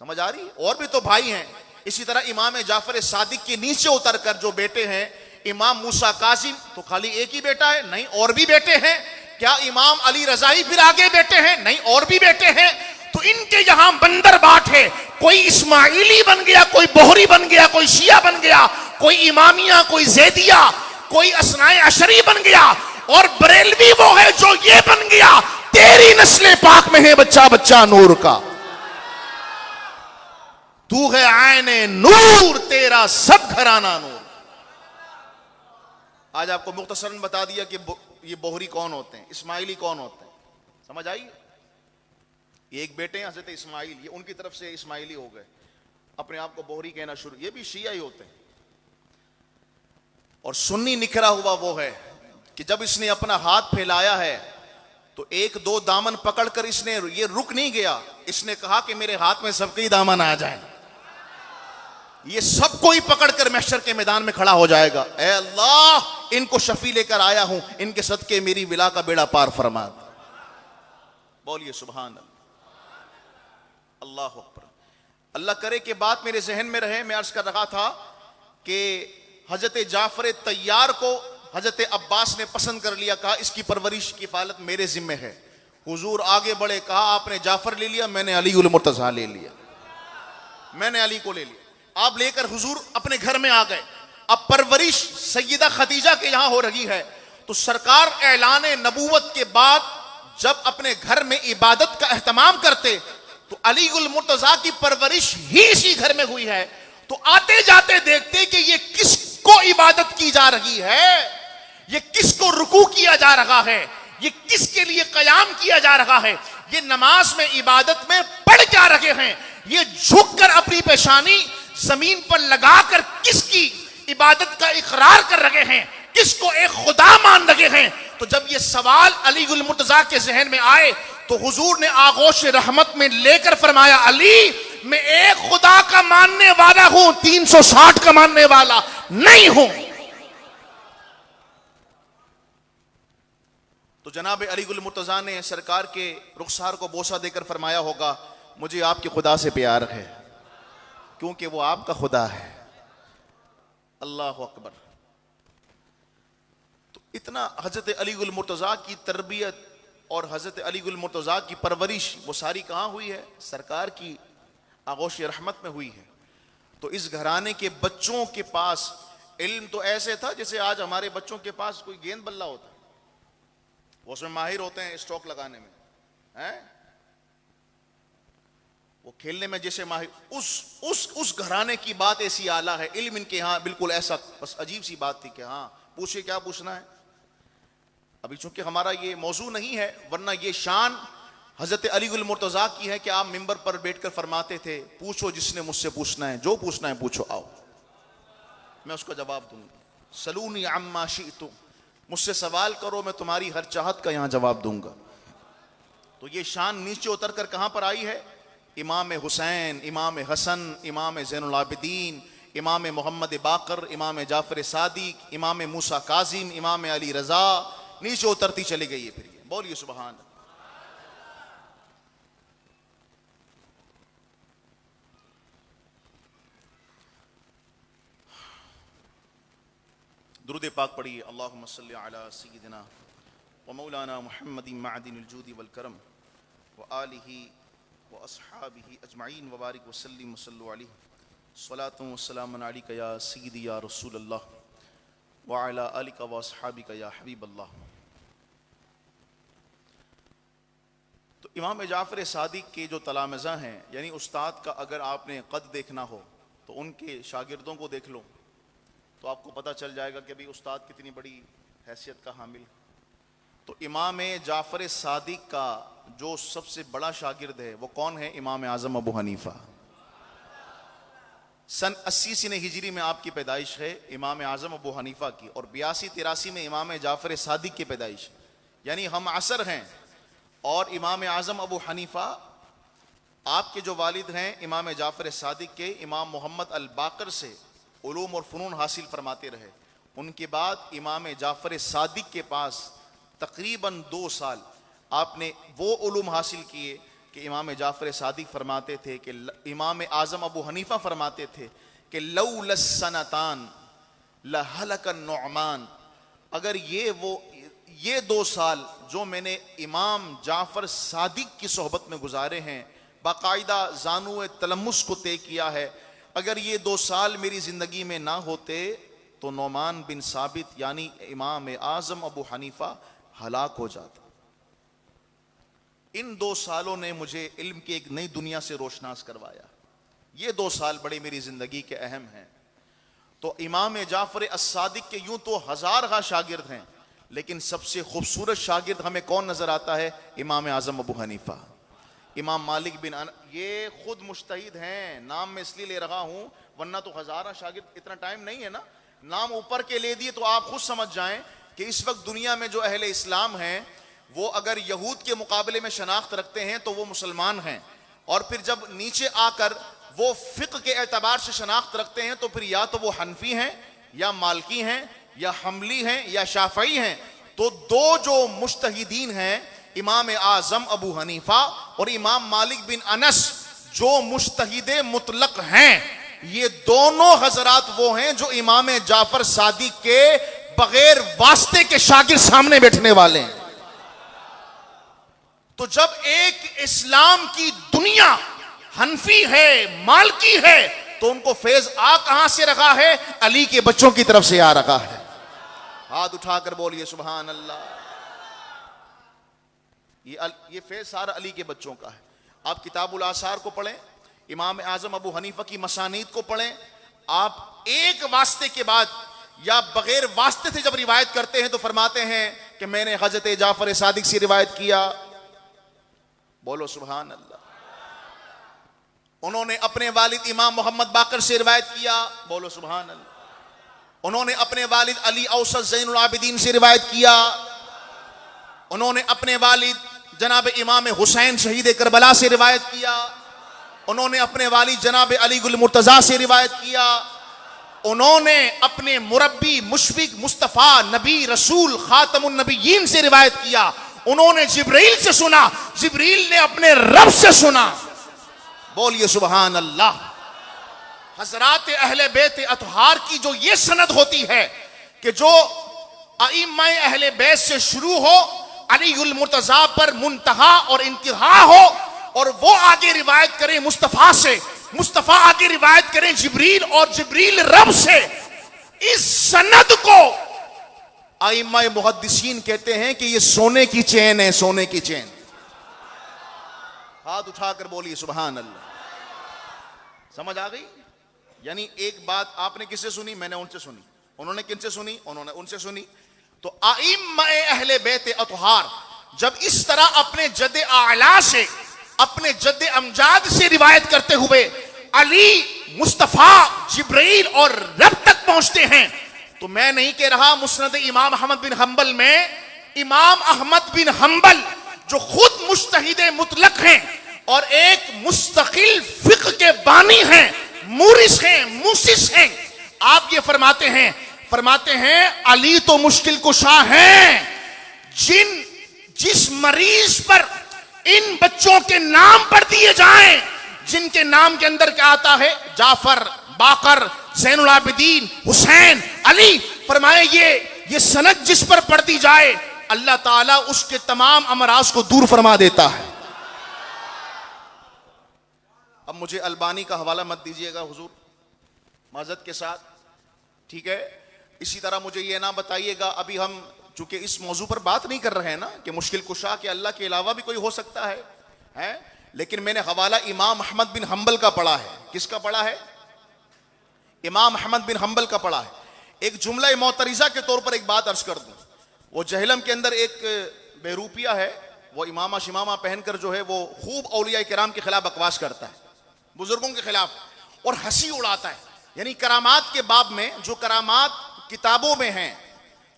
سمجھ آ رہی؟ اور بھی تو بھائی ہیں. اسی طرح امام جعفر صادق کے نیچے اتر کر جو بیٹے ہیں، امام موسیٰ کاظم، تو خالی ایک ہی بیٹا ہے؟ نہیں، اور بھی بیٹے ہیں. کیا امام علی رضائی پھر آگے بیٹے ہیں؟ نہیں، اور بھی بیٹے ہیں. تو ان کے یہاں بندر باٹ ہے، کوئی اسماعیلی بن گیا، کوئی بہری بن گیا، کوئی شیعہ بن گیا، کوئی امامیہ، کوئی زیدیہ، کوئی اثنائے عشری بن گیا، اور بریلوی وہ ہے جو یہ بن گیا. تیری نسل پاک میں ہے بچہ بچہ نور کا، تو ہے عین نور، تیرا سب گھرانہ نور. آج آپ کو مختصراً بتا دیا کہ یہ بہری کون ہوتے ہیں، اسماعیلی کون ہوتے ہیں. سمجھ آئی؟ یہ ایک بیٹے ہیں حضرت اسماعیل، یہ ان کی طرف سے اسماعیلی ہو گئے، اپنے آپ کو بہری کہنا شروع. یہ بھی شیعہ ہی ہوتے ہیں. اور سنی نکھرا ہوا وہ ہے کہ جب اس نے اپنا ہاتھ پھیلایا ہے تو ایک دو دامن پکڑ کر اس نے یہ رک نہیں گیا، اس نے کہا کہ میرے ہاتھ میں سب کے ہی دامن آ جائیں، یہ سب کو ہی پکڑ کر محشر کے میدان میں کھڑا ہو جائے گا. اے اللہ، ان کو شفیع لے کر آیا ہوں، ان کے صدقے میری ولا کا بیڑا پار فرما. بولیے سبحان اللہ. اللہ اکبر. اللہ کرے کہ بات میرے ذہن میں رہے. میں عرض کر رہا تھا کہ حضرت جعفر طیار کو حضرت عباس نے پسند کر لیا، کہا اس کی پرورش کی کفالت میرے ذمہ ہے. حضور آگے بڑھے، کہا آپ نے جعفر لے لیا، میں نے علی المرتضیٰ لے لیا، میں نے علی کو لے لیا. آپ لے کر حضور اپنے گھر میں آ گئے. اب پرورش سیدہ خدیجہ کے یہاں ہو رہی ہے. تو سرکار اعلان نبوت کے بعد جب اپنے گھر میں عبادت کا اہتمام کرتے تو علی المرتضیٰ کی پرورش ہی اسی گھر میں ہوئی ہے. تو آتے جاتے دیکھتے کہ یہ کس کو عبادت کی جا رہی ہے، یہ کس کو رکوع کیا جا رہا ہے، یہ کس کے لیے قیام کیا جا رہا ہے، یہ نماز میں عبادت میں پڑھ کیا رہے ہیں، یہ جھک کر اپنی پیشانی زمین پر لگا کر کس کی عبادت کا اقرار کر رہے ہیں، کس کو ایک خدا مان رہے ہیں. تو جب یہ سوال علی المرتضیٰ کے ذہن میں آئے تو حضور نے آغوش رحمت میں لے کر فرمایا، علی میں ایک خدا کا ماننے والا ہوں، 360 کا ماننے والا نہیں ہوں. تو جناب علی المرتضیٰ نے سرکار کے رخسار کو بوسہ دے کر فرمایا ہوگا، مجھے آپ کے خدا سے پیار ہے کیونکہ وہ آپ کا خدا ہے. اللہ اکبر. تو اتنا حضرت علی المرتضیٰ کی تربیت اور حضرت علی المرتضیٰ کی پرورش وہ ساری کہاں ہوئی ہے؟ سرکار کی آغوش رحمت میں ہوئی ہے. تو اس گھرانے کے بچوں کے پاس علم تو ایسے تھا جیسے آج ہمارے بچوں کے پاس کوئی گیند بلہ ہوتا ہے، وہ اس میں ماہر ہوتے ہیں اسٹروک لگانے میں، وہ کھیلنے میں جیسے ماہر. اس گھرانے کی بات ایسی اعلیٰ ہے، علم ان کے ہاں بالکل ایسا. بس عجیب سی بات تھی کہ ہاں پوچھے کیا پوچھنا ہے. ابھی چونکہ ہمارا یہ موضوع نہیں ہے، ورنہ یہ شان حضرت علی المرتضیٰ کی ہے کہ آپ ممبر پر بیٹھ کر فرماتے تھے پوچھو جس نے مجھ سے پوچھنا ہے، جو پوچھنا ہے پوچھو، آؤ میں اس کا جواب دوں گا. سلونی عما شئتم، مجھ سے سوال کرو میں تمہاری ہر چاہت کا یہاں جواب دوں گا. تو یہ شان نیچے اتر کر کہاں پر آئی ہے؟ امام حسین، امام حسن، امام زین العابدین، امام محمد باقر، امام جعفر صادق، امام موسیٰ کاظم، امام علی رضا، نیچے اترتی چلی گئی ہے. پھر یہ بولیے سبحان اللہ. درود پاک پڑھیے. اللہم صلی علی سیدنا و مولانا محمد معدن الجود والکرم وآلہ واصحابہ اجمعین وبارک وسلم وصلوا علیہ. صلاۃ وسلام علیک یا سیدی یا رسول اللہ وعلی آلک واصحابک یا حبیب اللہ. تو امام جعفر صادق کے جو تلامذہ ہیں، یعنی استاد کا اگر آپ نے قد دیکھنا ہو تو ان کے شاگردوں کو دیکھ لو تو آپ کو پتہ چل جائے گا کہ بھی استاد کتنی بڑی حیثیت کا حامل. تو امام جعفر صادق کا جو سب سے بڑا شاگرد ہے وہ کون ہے؟ امام اعظم ابو حنیفہ. سن 80 سنہ ہجری میں آپ کی پیدائش ہے امام اعظم ابو حنیفہ کی، اور 82-83 میں امام جعفر صادق کی پیدائش ہے، یعنی ہم عصر ہیں. اور امام اعظم ابو حنیفہ آپ کے جو والد ہیں امام جعفر صادق کے، امام محمد الباقر سے علوم اور فنون حاصل فرماتے رہے. ان کے بعد امام جعفر صادق کے پاس تقریباً 2 سال آپ نے وہ علوم حاصل کیے کہ امام جعفر صادق فرماتے تھے کہ امام اعظم ابو حنیفہ فرماتے تھے کہ لولا السنتان لہلک النعمان. اگر یہ 2 سال جو میں نے امام جعفر صادق کی صحبت میں گزارے ہیں، باقاعدہ زانو تلمس کو طے کیا ہے، اگر یہ 2 سال میری زندگی میں نہ ہوتے تو نعمان بن ثابت یعنی امام اعظم ابو حنیفہ ہلاک ہو جاتا. ان 2 سالوں نے مجھے علم کی ایک نئی دنیا سے روشناس کروایا. یہ 2 سال بڑے میری زندگی کے اہم ہیں. تو امام جعفر الصادق کے یوں تو ہزارہ شاگرد ہیں، لیکن سب سے خوبصورت شاگرد ہمیں کون نظر آتا ہے؟ امام اعظم ابو حنیفہ. امام مالک بن یہ خود مجتہد ہیں، نام میں اس لیے لے رہا ہوں ورنہ تو ہزارہ شاگرد اتنا ٹائم نہیں ہے نا، نام اوپر کے لے دیے تو آپ خود سمجھ جائیں کہ اس وقت دنیا میں جو اہل اسلام ہیں وہ اگر یہود کے مقابلے میں شناخت رکھتے ہیں تو وہ مسلمان ہیں، اور پھر جب نیچے آ کر وہ فقہ کے اعتبار سے شناخت رکھتے ہیں تو پھر یا تو وہ حنفی ہیں یا مالکی ہیں یا حنبلی ہیں یا شافعی ہیں. تو 2 جو مجتہدین ہیں امام اعظم ابو حنیفہ اور امام مالک بن انس جو مجتہد مطلق ہیں، یہ دونوں حضرات وہ ہیں جو امام جعفر صادق کے بغیر واسطے کے شاگرد سامنے بیٹھنے والے ہیں. تو جب ایک اسلام کی دنیا حنفی ہے، مالکی ہے، تو ان کو فیض آ کہاں سے رہا ہے؟ علی کے بچوں کی طرف سے آ رہا ہے. ہاتھ اٹھا کر بولیے سبحان اللہ. یہ فیض سارا علی کے بچوں کا ہے. آپ کتاب الآثار کو پڑھیں، امام اعظم ابو حنیفہ کی مسانید کو پڑھیں، آپ ایک واسطے کے بعد یا بغیر واسطے سے جب روایت کرتے ہیں تو فرماتے ہیں کہ میں نے حضرت جعفر صادق سے روایت کیا. بولو سبحان اللہ. انہوں نے اپنے والد امام محمد باقر سے روایت کیا. بولو سبحان اللہ. انہوں نے اپنے والد علی اوسط زین العابدین سے روایت کیا. انہوں نے اپنے والد جناب امام حسین شہید کربلا سے روایت کیا. انہوں نے اپنے والد جناب علی گل مرتضیٰ سے روایت کیا. انہوں نے اپنے مربی مشفق مصطفیٰ نبی رسول خاتم النبیین سے روایت کیا. انہوں نے جبرائیل سے سنا، جبرائیل نے اپنے رب سے سنا. بولیے سبحان اللہ. حضرات اہل بیت اطہار کی جو یہ سند ہوتی ہے کہ جو ائمہ اہل بیت سے شروع ہو، علی المرتضیٰ پر منتہا اور انتہا ہو، اور وہ آگے روایت کریں مصطفیٰ سے، مصطفیٰ آگے روایت کریں جبریل اور جبریل رب سے، اس سند کو ائمہ محدثین کہتے ہیں کہ یہ سونے کی چین ہے، سونے کی چین. ہاتھ اٹھا کر بولیے سبحان اللہ. سمجھ آ گئی؟ یعنی ایک بات آپ نے کس سے سنی؟ میں نے ان سے سنی. انہوں نے کن سے سنی؟ انہوں نے ان سے سنی. تو ائمہ اہل بیت اطہار جب اس طرح اپنے جد اعلیٰ سے، اپنے جد امجاد سے روایت کرتے ہوئے علی، مصطفیٰ، جبرائیل اور رب تک پہنچتے ہیں، تو میں نہیں کہہ رہا مسند امام احمد بن حنبل میں امام احمد بن حنبل جو خود مجتہد مطلق ہیں اور ایک مستقل فقہ کے بانی ہیں، مورث ہیں، موسس ہیں، آپ یہ فرماتے ہیں علی تو مشکل کشا ہیں. جس مریض پر ان بچوں کے نام پڑھ دیے جائیں جن کے نام کے اندر کیا آتا ہے؟ جعفر، باقر، زین العابدین، حسین، علی، فرمائے یہ سند جس پر پڑھ دی جائے اللہ تعالیٰ اس کے تمام امراض کو دور فرما دیتا ہے. اب مجھے البانی کا حوالہ مت دیجیے گا حضور، معذرت کے ساتھ، ٹھیک ہے؟ اسی طرح مجھے یہ نہ بتائیے گا، ابھی ہم چونکہ اس موضوع پر بات نہیں کر رہے ہیں نا کہ مشکل کشا کہ اللہ کے علاوہ بھی کوئی ہو سکتا ہے، لیکن میں نے حوالہ امام احمد بن حنبل کا پڑھا ہے. کس کا پڑھا ہے؟ امام احمد بن حنبل کا پڑھا ہے. ایک جملہ معترضہ کے طور پر ایک بات عرض کر دوں. وہ جہلم کے اندر ایک بیروپیہ ہے، وہ امامہ شمامہ پہن کر جو ہے وہ خوب اولیاء کرام کے خلاف بکواس کرتا ہے، بزرگوں کے خلاف، اور ہنسی اڑاتا ہے. یعنی کرامات کے باب میں جو کرامات کتابوں میں ہیں،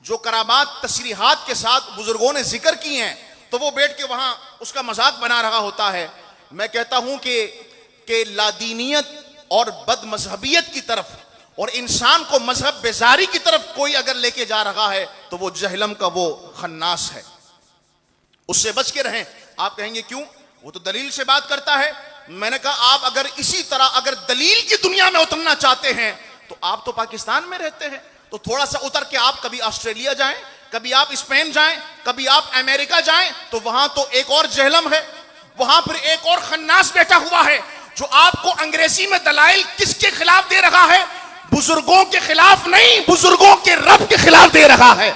جو کرامات تصریحات کے ساتھ بزرگوں نے ذکر کی ہیں، تو وہ بیٹھ کے وہاں اس کا مذاق بنا رہا ہوتا ہے. میں کہتا ہوں کہ لادینیت اور بد مذہبیت کی طرف اور انسان کو مذہب بیزاری کی طرف کوئی اگر لے کے جا رہا ہے تو وہ جہلم کا وہ خناس ہے، اس سے بچ کے رہیں. آپ کہیں گے کیوں؟ وہ تو دلیل سے بات کرتا ہے. میں نے کہا آپ اگر اسی طرح اگر دلیل کی دنیا میں اترنا چاہتے ہیں تو آپ تو پاکستان میں رہتے ہیں، تو تھوڑا سا اتر کے آپ کبھی آسٹریلیا جائیں، کبھی آپ اسپین جائیں، کبھی آپ امریکہ جائیں، تو وہاں تو ایک اور جہلم ہے، وہاں پھر ایک اور خناس بیٹھا ہوا ہے جو آپ کو انگریزی میں دلائل کس کے خلاف دے رہا ہے؟ بزرگوں کے خلاف نہیں، بزرگوں کے رب کے خلاف دے رہا ہے.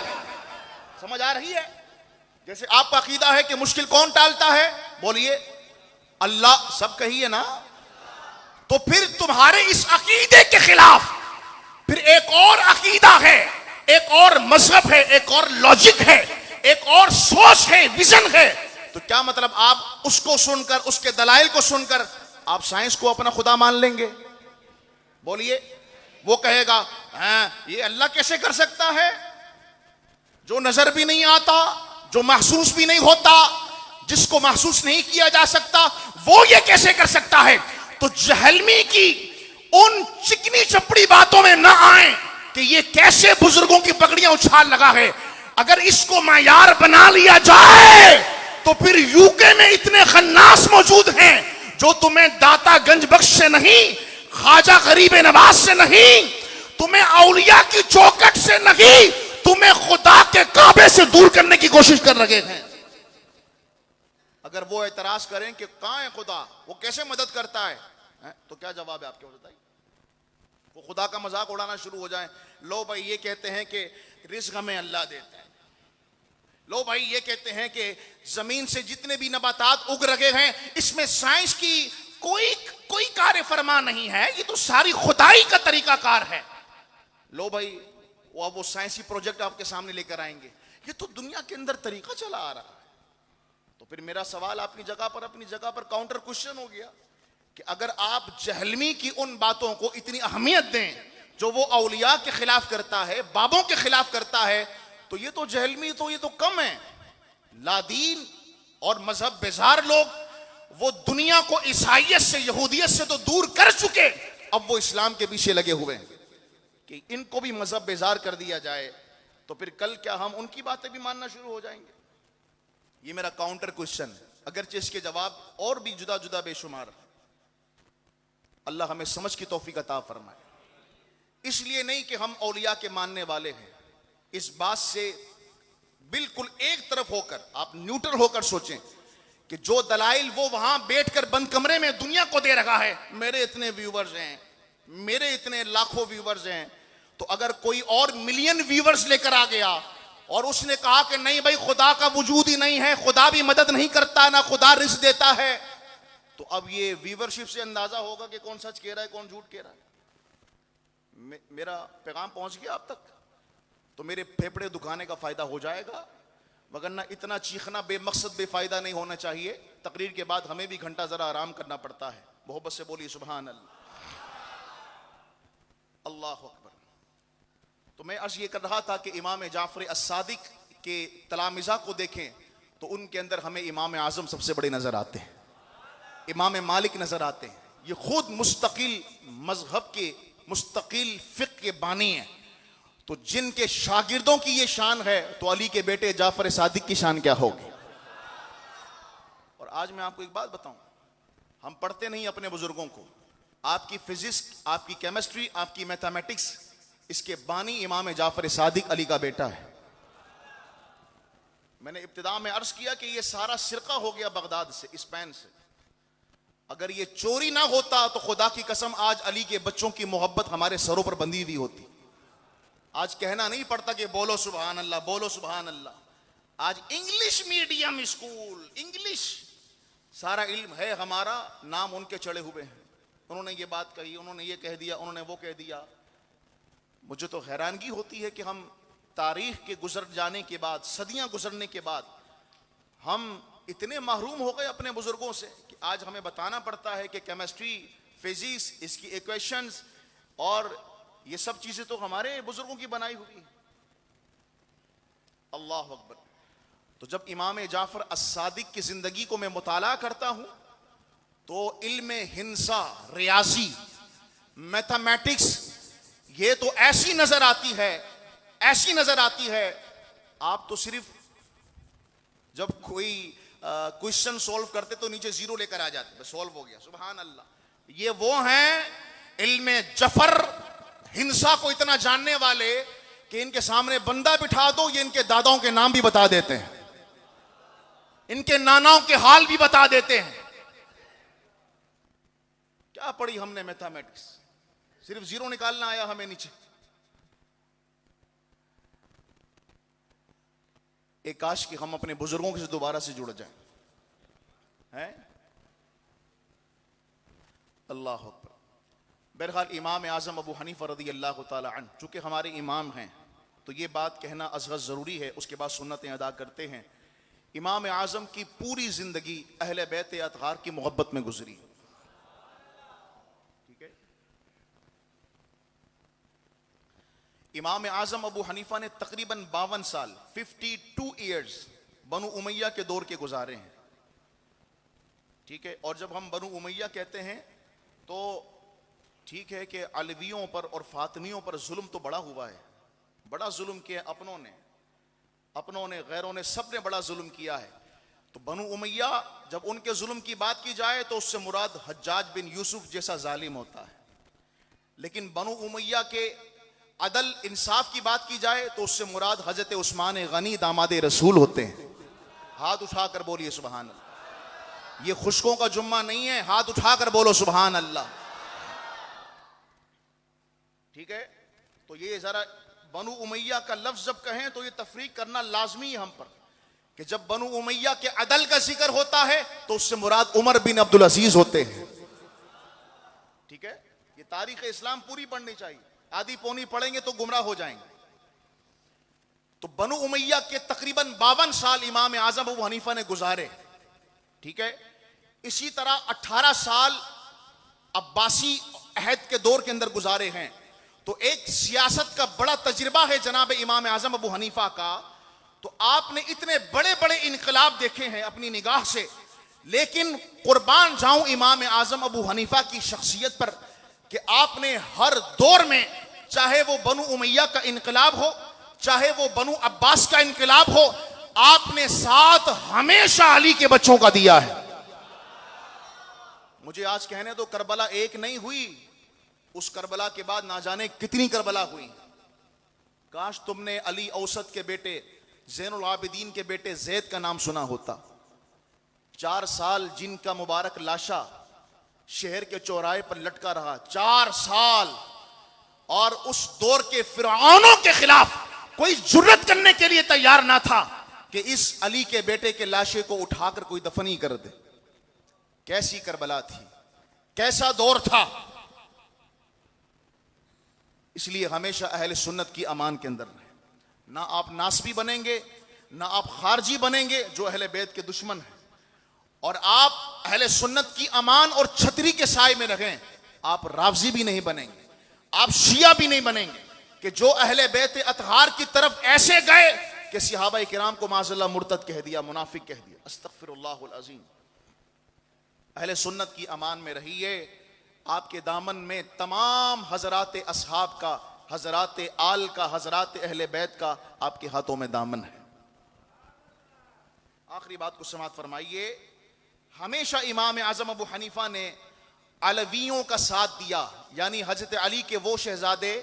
سمجھ آ رہی ہے؟ جیسے آپ کا عقیدہ ہے کہ مشکل کون ٹالتا ہے؟ بولیے اللہ. سب کہیے نا. تو پھر تمہارے اس عقیدے کے خلاف پھر ایک اور عقیدہ ہے، ایک اور مذہب ہے، ایک اور لاجک ہے، ایک اور سوچ ہے، ویژن ہے. تو کیا مطلب آپ اس کو سن کر، اس کے دلائل کو سن کر آپ سائنس کو اپنا خدا مان لیں گے؟ بولیے. وہ کہے گا یہ اللہ کیسے کر سکتا ہے جو نظر بھی نہیں آتا، جو محسوس بھی نہیں ہوتا، جس کو محسوس نہیں کیا جا سکتا، وہ یہ کیسے کر سکتا ہے؟ تو جہلمی کی ان چکنی چپڑی باتوں میں نہ آئیں کہ یہ کیسے بزرگوں کی پگڑیاں اچھال لگا ہے. اگر اس کو معیار بنا لیا جائے تو پھر یو کے میں اتنے خناس موجود ہیں جو تمہیں داتا گنج بخش سے نہیں، خواجہ غریب نواز سے نہیں، تمہیں اولیاء کی چوکٹ سے نہیں، تمہیں خدا کے کعبے سے دور کرنے کی کوشش کر رہے ہیں. اگر وہ اعتراض کریں کہ کہاں ہے خدا، وہ کیسے مدد کرتا ہے، تو کیا جواب ہے آپ کے؟ بتائیے. وہ خدا کا مذاق اڑانا شروع ہو جائیں. لو بھائی یہ کہتے ہیں کہ رزق ہمیں اللہ دیتا ہے، لو بھائی یہ کہتے ہیں کہ زمین سے جتنے بھی نباتات اگ رہے ہیں اس میں سائنس کی کوئی کار فرما نہیں ہے، یہ تو ساری خدائی کا طریقہ کار ہے. لو بھائی وہ سائنسی پروجیکٹ آپ کے سامنے لے کر آئیں گے. یہ تو دنیا کے اندر طریقہ چلا آ رہا ہے. تو پھر میرا سوال اپنی جگہ پر کاؤنٹر کوشچن ہو گیا کہ اگر آپ جہلمی کی ان باتوں کو اتنی اہمیت دیں جو وہ اولیاء کے خلاف کرتا ہے، بابوں کے خلاف کرتا ہے، تو یہ تو جہلمی تو یہ تو کم ہے. لادین اور مذہب بیزار لوگ وہ دنیا کو عیسائیت سے، یہودیت سے تو دور کر چکے، اب وہ اسلام کے پیچھے لگے ہوئے ہیں کہ ان کو بھی مذہب بیزار کر دیا جائے. تو پھر کل کیا ہم ان کی باتیں بھی ماننا شروع ہو جائیں گے؟ یہ میرا کاؤنٹر کوشچن ہے، اگرچہ اس کے جواب اور بھی جدا جدا بے شمار. اللہ ہمیں سمجھ کی توفیق عطا فرمائے. اس لیے نہیں کہ ہم اولیاء کے ماننے والے ہیں، اس بات سے بالکل ایک طرف ہو کر آپ نیوٹرل ہو کر سوچیں کہ جو دلائل وہ وہاں بیٹھ کر بند کمرے میں دنیا کو دے رہا ہے، میرے اتنے ویورز ہیں، میرے اتنے لاکھوں ویورز ہیں، تو اگر کوئی اور ملین ویورز لے کر آ گیا اور اس نے کہا کہ نہیں بھائی خدا کا وجود ہی نہیں ہے، خدا بھی مدد نہیں کرتا، نہ خدا رزق دیتا ہے، تو اب یہ ویورشپ سے اندازہ ہوگا کہ کون سچ کہہ رہا ہے کون جھوٹ کہہ رہا ہے. میرا پیغام پہنچ گیا آپ تک؟ تو میرے پھیپھڑے دکھانے کا فائدہ ہو جائے گا، وگرنہ اتنا چیخنا بے مقصد بے فائدہ نہیں ہونا چاہیے. تقریر کے بعد ہمیں بھی گھنٹہ ذرا آرام کرنا پڑتا ہے. محبت سے بولیے سبحان اللہ. اللہ اکبر. تو میں عرض یہ کر رہا تھا کہ امام جعفر الصادق کے تلامذہ کو دیکھیں تو ان کے اندر ہمیں امام اعظم سب سے بڑے نظر آتے ہیں، امام مالک نظر آتے ہیں. یہ خود مستقل مذہب کے، مستقل فقہ کے بانی ہیں. تو جن کے شاگردوں کی یہ شان ہے تو علی کے بیٹے جعفر صادق کی شان کیا ہوگی. اور آج میں آپ کو ایک بات بتاؤں، ہم پڑھتے نہیں اپنے بزرگوں کو. آپ کی فزکس، آپ کی کیمسٹری، آپ کی میتھمیٹکس، اس کے بانی امام جعفر صادق علی کا بیٹا ہے. میں نے ابتدا میں عرض کیا کہ یہ سارا سرقہ ہو گیا بغداد سے، اسپین سے. اگر یہ چوری نہ ہوتا تو خدا کی قسم آج علی کے بچوں کی محبت ہمارے سروں پر بندھی ہوئی ہوتی. آج کہنا نہیں پڑتا کہ بولو سبحان اللہ، بولو سبحان اللہ. آج انگلش میڈیم اسکول، انگلش سارا علم ہے ہمارا، نام ان کے چڑھے ہوئے ہیں. انہوں نے یہ بات کہی، انہوں نے یہ کہہ دیا، انہوں نے وہ کہہ دیا. مجھے تو حیرانگی ہوتی ہے کہ ہم تاریخ کے گزر جانے کے بعد، صدیاں گزرنے کے بعد، ہم اتنے محروم ہو گئے اپنے بزرگوں سے کہ آج ہمیں بتانا پڑتا ہے کہ کیمسٹری، فزکس، اس کی ایکویشنز اور یہ سب چیزیں تو ہمارے بزرگوں کی بنائی ہوئی. اللہ اکبر. تو جب امام جعفر الصادق کی زندگی کو میں مطالعہ کرتا ہوں تو علم ہندسہ، ریاضی، میتھمیٹکس یہ تو ایسی نظر آتی ہے، ایسی نظر آتی ہے. آپ تو صرف جب کوئی کوشچن سولو کرتے تو نیچے زیرو لے کر آ جاتے، بس سولو ہو گیا. سبحان اللہ. یہ وہ ہیں علم جفر، ہنسا کو اتنا جاننے والے کہ ان کے سامنے بندہ بٹھا دو یہ ان کے داداؤں کے نام بھی بتا دیتے ہیں، ان کے ناناؤں کے حال بھی بتا دیتے ہیں. کیا پڑھی ہم نے میتھمیٹکس؟ صرف زیرو نکالنا آیا ہمیں نیچے. ایک کاش کہ ہم اپنے بزرگوں سے دوبارہ سے جڑ جائیں. ہیں اللہ اکبر. بہرحال امام اعظم ابو حنیفہ رضی اللہ تعالی عنہ چونکہ ہمارے امام ہیں تو یہ بات کہنا از حد ضروری ہے. اس کے بعد سنتیں ادا کرتے ہیں. امام اعظم کی پوری زندگی اہل بیت اطہار کی محبت میں گزری. ٹھیک ہے. امام اعظم ابو حنیفہ نے تقریباً 52 سال 52 ایئرز بنو امیہ کے دور کے گزارے ہیں. ٹھیک ہے. اور جب ہم بنو امیہ کہتے ہیں تو ٹھیک ہے کہ علویوں پر اور فاطمیوں پر ظلم تو بڑا ہوا ہے، بڑا ظلم کیا اپنوں نے غیروں نے، سب نے بڑا ظلم کیا ہے. تو بنو امیہ جب ان کے ظلم کی بات کی جائے تو اس سے مراد حجاج بن یوسف جیسا ظالم ہوتا ہے. لیکن بنو امیہ کے عدل انصاف کی بات کی جائے تو اس سے مراد حضرت عثمان غنی داماد رسول ہوتے ہیں. ہاتھ اٹھا کر بولیے سبحان اللہ. یہ خشکوں کا جمعہ نہیں ہے، ہاتھ اٹھا کر بولو سبحان اللہ. ٹھیک ہے. تو یہ ذرا بنو امیہ کا لفظ جب کہیں تو یہ تفریق کرنا لازمی ہے ہم پر کہ جب بنو امیہ کے عدل کا ذکر ہوتا ہے تو اس سے مراد عمر بن عبد العزیز ہوتے ہیں. ٹھیک ہے. یہ تاریخ اسلام پوری پڑھنی چاہیے، آدھی پونی پڑھیں گے تو گمراہ ہو جائیں گے. تو بنو امیہ کے تقریباً 52 سال امام اعظم ابو حنیفہ نے گزارے. ٹھیک ہے. اسی طرح 18 سال عباسی عہد کے دور کے اندر گزارے ہیں. تو ایک سیاست کا بڑا تجربہ ہے جناب امام اعظم ابو حنیفہ کا. تو آپ نے اتنے بڑے بڑے انقلاب دیکھے ہیں اپنی نگاہ سے، لیکن قربان جاؤں امام اعظم ابو حنیفہ کی شخصیت پر کہ آپ نے ہر دور میں، چاہے وہ بنو امیہ کا انقلاب ہو، چاہے وہ بنو عباس کا انقلاب ہو، آپ نے ساتھ ہمیشہ علی کے بچوں کا دیا ہے. مجھے آج کہنے دو کربلا ایک نہیں ہوئی، اس کربلا کے بعد نہ جانے کتنی کربلا ہوئی. کاش تم نے علی اوسط کے بیٹے زین العابدین کے بیٹے زید کا نام سنا ہوتا. 4 سال جن کا مبارک لاشا شہر کے چوراہے پر لٹکا رہا، 4 سال. اور اس دور کے فرعونوں کے خلاف کوئی جرت کرنے کے لیے تیار نہ تھا کہ اس علی کے بیٹے کے لاشے کو اٹھا کر کوئی دفن ہی کر دے. کیسی کربلا تھی، کیسا دور تھا. اس لیے ہمیشہ اہل سنت کی امان کے اندر رہیں. نہ آپ ناسبی بنیں گے، نہ آپ خارجی بنیں گے جو اہل بیت کے دشمن ہیں، اور آپ اہل سنت کی امان اور چھتری کے سائے میں رہیں. آپ رافضی بھی نہیں بنیں گے، آپ شیعہ بھی نہیں بنیں گے کہ جو اہل بیت اطہار کی طرف ایسے گئے کہ صحابہ کرام کو معاذ اللہ مرتد کہہ دیا، منافق کہہ دیا. استغفر اللہ العظیم. اہل سنت کی امان میں رہیے. آپ کے دامن میں تمام حضرات اصحاب کا، حضرات آل کا، حضرات اہل بیت کا آپ کے ہاتھوں میں دامن ہے. آخری بات کو سماعت فرمائیے. ہمیشہ امام اعظم ابو حنیفہ نے علویوں کا ساتھ دیا، یعنی حضرت علی کے وہ شہزادے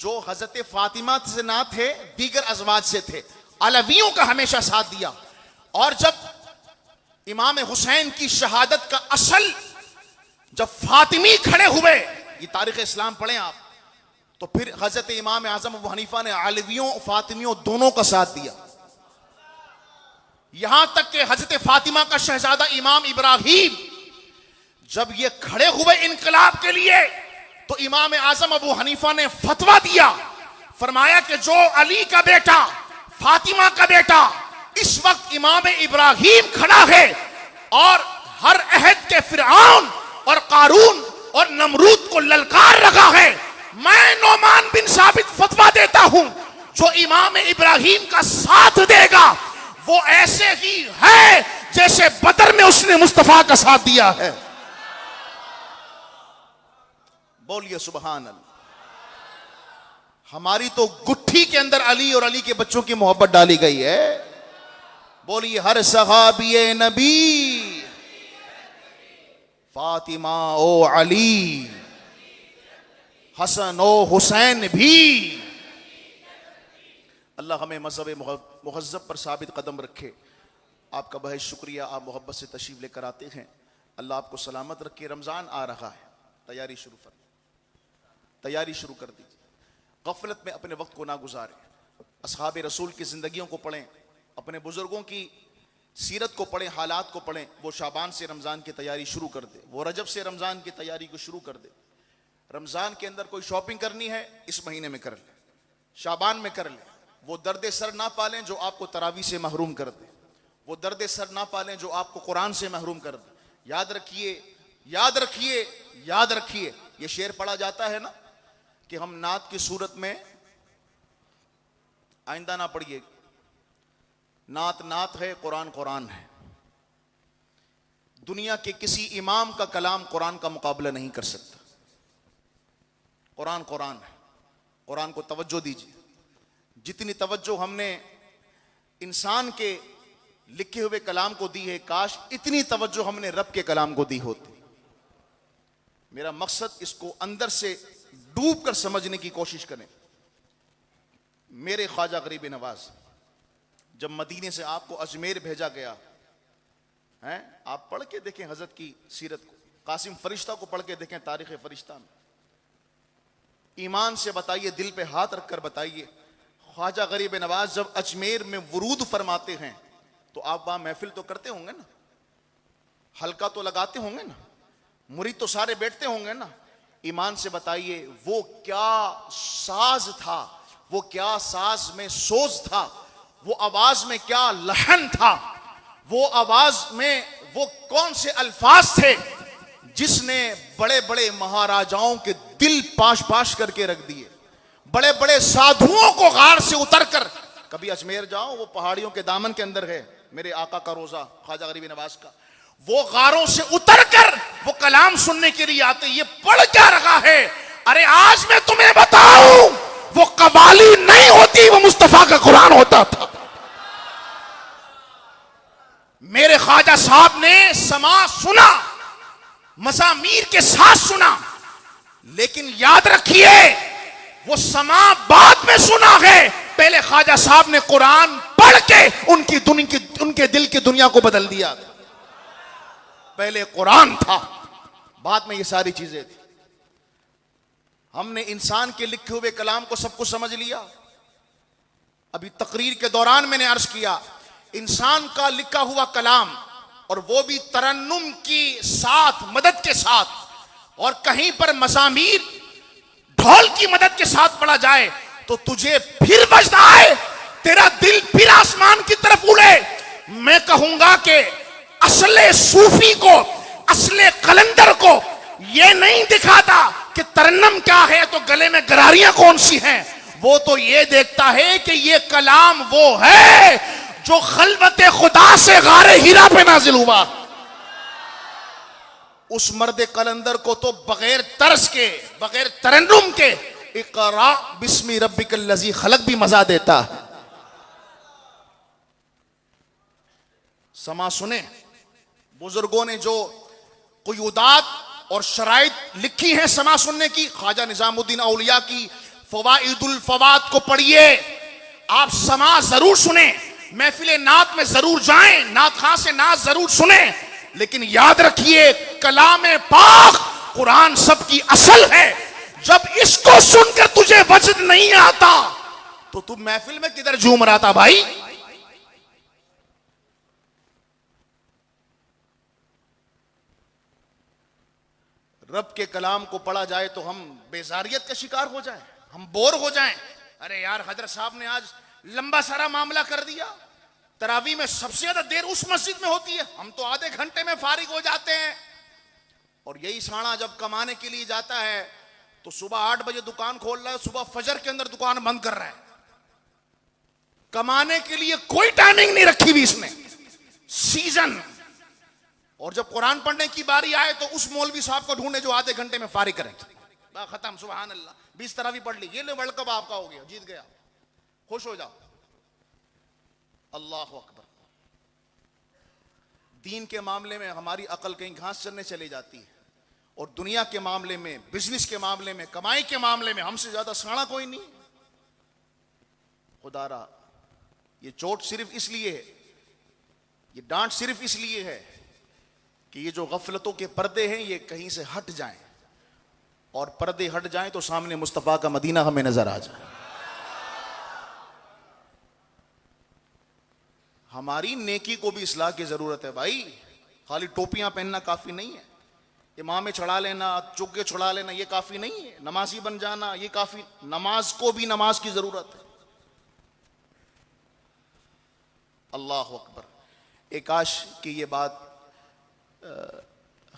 جو حضرت فاطمہ سے نہ تھے، دیگر ازواج سے تھے، علویوں کا ہمیشہ ساتھ دیا. اور جب امام حسین کی شہادت کا اصل جب فاطمی کھڑے ہوئے، یہ تاریخ اسلام پڑھیں آپ، تو پھر حضرت امام اعظم ابو حنیفہ نے علویوں فاطمیوں دونوں کا ساتھ دیا. یہاں تک کہ حضرت فاطمہ کا شہزادہ امام ابراہیم جب یہ کھڑے ہوئے انقلاب کے لیے، تو امام اعظم ابو حنیفہ نے فتویٰ دیا، فرمایا کہ جو علی کا بیٹا، فاطمہ کا بیٹا اس وقت امام ابراہیم کھڑا ہے اور ہر عہد کے فرعون اور قارون اور نمرود کو للکار رکھا ہے، میں نعمان بن ثابت فتویٰ دیتا ہوں جو امام ابراہیم کا ساتھ دے گا وہ ایسے ہی ہے جیسے بدر میں اس نے مصطفیٰ کا ساتھ دیا ہے. بولیے سبحان اللہ. ہماری تو گٹھی کے اندر علی اور علی کے بچوں کی محبت ڈالی گئی ہے. بولیے ہر صحابی نبی فاطمہ او علی، حسن و حسین بھی. اللہ ہمیں مذہب مہذب پر ثابت قدم رکھے. آپ کا بہت شکریہ، آپ محبت سے تشریف لے کر آتے ہیں. اللہ آپ کو سلامت رکھے. رمضان آ رہا ہے، تیاری شروع کر دیجیے. غفلت میں اپنے وقت کو نہ گزاریں. اصحاب رسول کی زندگیوں کو پڑھیں، اپنے بزرگوں کی سیرت کو پڑھیں، حالات کو پڑھیں. وہ شعبان سے رمضان کی تیاری شروع کر دے، وہ رجب سے رمضان کی تیاری کو شروع کر دے. رمضان کے اندر کوئی شاپنگ کرنی ہے اس مہینے میں کر لیں، شعبان میں کر لیں. وہ درد سر نہ پالیں جو آپ کو تراویح سے محروم کر دے، وہ درد سر نہ پالیں جو آپ کو قرآن سے محروم کر دے. یاد رکھیے، یاد رکھیے، یاد رکھیے. یہ شعر پڑھا جاتا ہے نا کہ ہم نعت کی صورت میں، آئندہ نہ پڑھیے، نعت نعت ہے، قرآن قرآن ہے. دنیا کے کسی امام کا کلام قرآن کا مقابلہ نہیں کر سکتا. قرآن قرآن ہے. قرآن کو توجہ دیجیے. جتنی توجہ ہم نے انسان کے لکھے ہوئے کلام کو دی ہے، کاش اتنی توجہ ہم نے رب کے کلام کو دی ہوتی. میرا مقصد اس کو اندر سے ڈوب کر سمجھنے کی کوشش کریں. میرے خواجہ غریب نواز جب مدینے سے آپ کو اجمیر بھیجا گیا ہے، آپ پڑھ کے دیکھیں حضرت کی سیرت کو، قاسم فرشتہ کو پڑھ کے دیکھیں تاریخ فرشتہ میں. ایمان سے بتائیے، دل پہ ہاتھ رکھ کر بتائیے، خواجہ غریب نواز جب اجمیر میں ورود فرماتے ہیں تو آپ وہاں محفل تو کرتے ہوں گے نا، حلقہ تو لگاتے ہوں گے نا، مرید تو سارے بیٹھتے ہوں گے نا. ایمان سے بتائیے وہ کیا ساز تھا، وہ کیا ساز میں سوز تھا، وہ آواز میں کیا لحن تھا، وہ آواز میں وہ کون سے الفاظ تھے جس نے بڑے بڑے مہاراجاؤں کے دل پاش پاش کر کے رکھ دیے. بڑے بڑے سادھوؤں کو غار سے اتر کر، کبھی اجمیر جاؤ، وہ پہاڑیوں کے دامن کے اندر ہے میرے آقا کا روزہ خواجہ غریب نواز کا، وہ غاروں سے اتر کر وہ کلام سننے کے لیے آتے. یہ پڑھ کیا رہا ہے؟ ارے آج میں تمہیں بتاؤں، وہ قوالی نہیں ہوتی، وہ مصطفیٰ کا قرآن ہوتا تھا. میرے خواجہ صاحب نے سماع سنا، مزامیر کے ساتھ سنا، لیکن یاد رکھیے وہ سماع بعد میں سنا ہے. پہلے خواجہ صاحب نے قرآن پڑھ کے ان کے دل کی دنیا کو بدل دیا. پہلے قرآن تھا، بعد میں یہ ساری چیزیں تھی. ہم نے انسان کے لکھے ہوئے کلام کو سب کو سمجھ لیا. ابھی تقریر کے دوران میں نے عرض کیا، انسان کا لکھا ہوا کلام، اور وہ بھی ترنم کی ساتھ، مدد کے ساتھ، اور کہیں پر مزامیر ڈھول کی مدد کے ساتھ پڑھا جائے تو تجھے پھر وجد آئے, تیرا دل پھر آسمان کی طرف اڑے. میں کہوں گا کہ اصل صوفی کو, اصل قلندر کو یہ نہیں دکھاتا کہ ترنم کیا ہے تو گلے میں گراریاں کون سی ہیں, وہ تو یہ دیکھتا ہے کہ یہ کلام وہ ہے جو خلوت خدا سے غار ہیرا پہ نازل ہوا. اس مرد قلندر کو تو بغیر طرز کے, بغیر ترنم کے اقرا بسم ربک الذی خلق بھی مزہ دیتا. سما سنیں, بزرگوں نے جو قیودات اور شرائط لکھی ہیں سما سننے کی, خواجہ نظام الدین اولیاء کی فوائد الفوات کو پڑھیے. آپ سما ضرور سنیں, محفل نعت میں ضرور جائیں, نعت خاں سے نعت ضرور سنیں, لیکن یاد رکھیے کلام پاک قرآن سب کی اصل ہے. جب اس کو سن کر تجھے وجد نہیں آتا تو تم محفل میں کدھر جھوم رہا تھا بھائی؟ رب کے کلام کو پڑھا جائے تو ہم بیزاریت کا شکار ہو جائیں, ہم بور ہو جائیں. ارے یار حضرت صاحب نے آج لمبا سارا معاملہ کر دیا. تراویح میں سب سے زیادہ دیر اس مسجد میں ہوتی ہے, ہم تو آدھے گھنٹے میں فارغ ہو جاتے ہیں. اور یہی ساڑا جب کمانے کے لیے جاتا ہے تو صبح 8 بجے دکان کھول رہا ہے, صبح فجر کے اندر دکان بند کر رہا ہے. کمانے کے لیے کوئی ٹائمنگ نہیں رکھی بھی اس نے, سیزن. اور جب قرآن پڑھنے کی باری آئے تو اس مولوی صاحب کو ڈھونڈے جو آدھے گھنٹے میں فارغ کریں. ختم, سبحان اللہ, 20 تراویح پڑھ لی, یہ لے ورلڈ کپ آپ کا ہو گیا, جیت گیا, خوش ہو جاؤ. اللہ اکبر. دین کے معاملے میں ہماری عقل کہیں گھاس چرنے چلی جاتی ہے, اور دنیا کے معاملے میں, بزنس کے معاملے میں, کمائی کے معاملے میں ہم سے زیادہ ساڑا کوئی نہیں. خدا را یہ چوٹ صرف اس لیے ہے, یہ ڈانٹ صرف اس لیے ہے کہ یہ جو غفلتوں کے پردے ہیں یہ کہیں سے ہٹ جائیں, اور پردے ہٹ جائیں تو سامنے مصطفیٰ کا مدینہ ہمیں نظر آ جائے. ہماری نیکی کو بھی اصلاح کی ضرورت ہے بھائی. خالی ٹوپیاں پہننا کافی نہیں ہے, امامیں چڑھا لینا, چگے چھڑا لینا یہ کافی نہیں ہے, نمازی بن جانا یہ کافی. نماز کو بھی نماز کی ضرورت ہے. اللہ اکبر. ایک کاش کہ یہ بات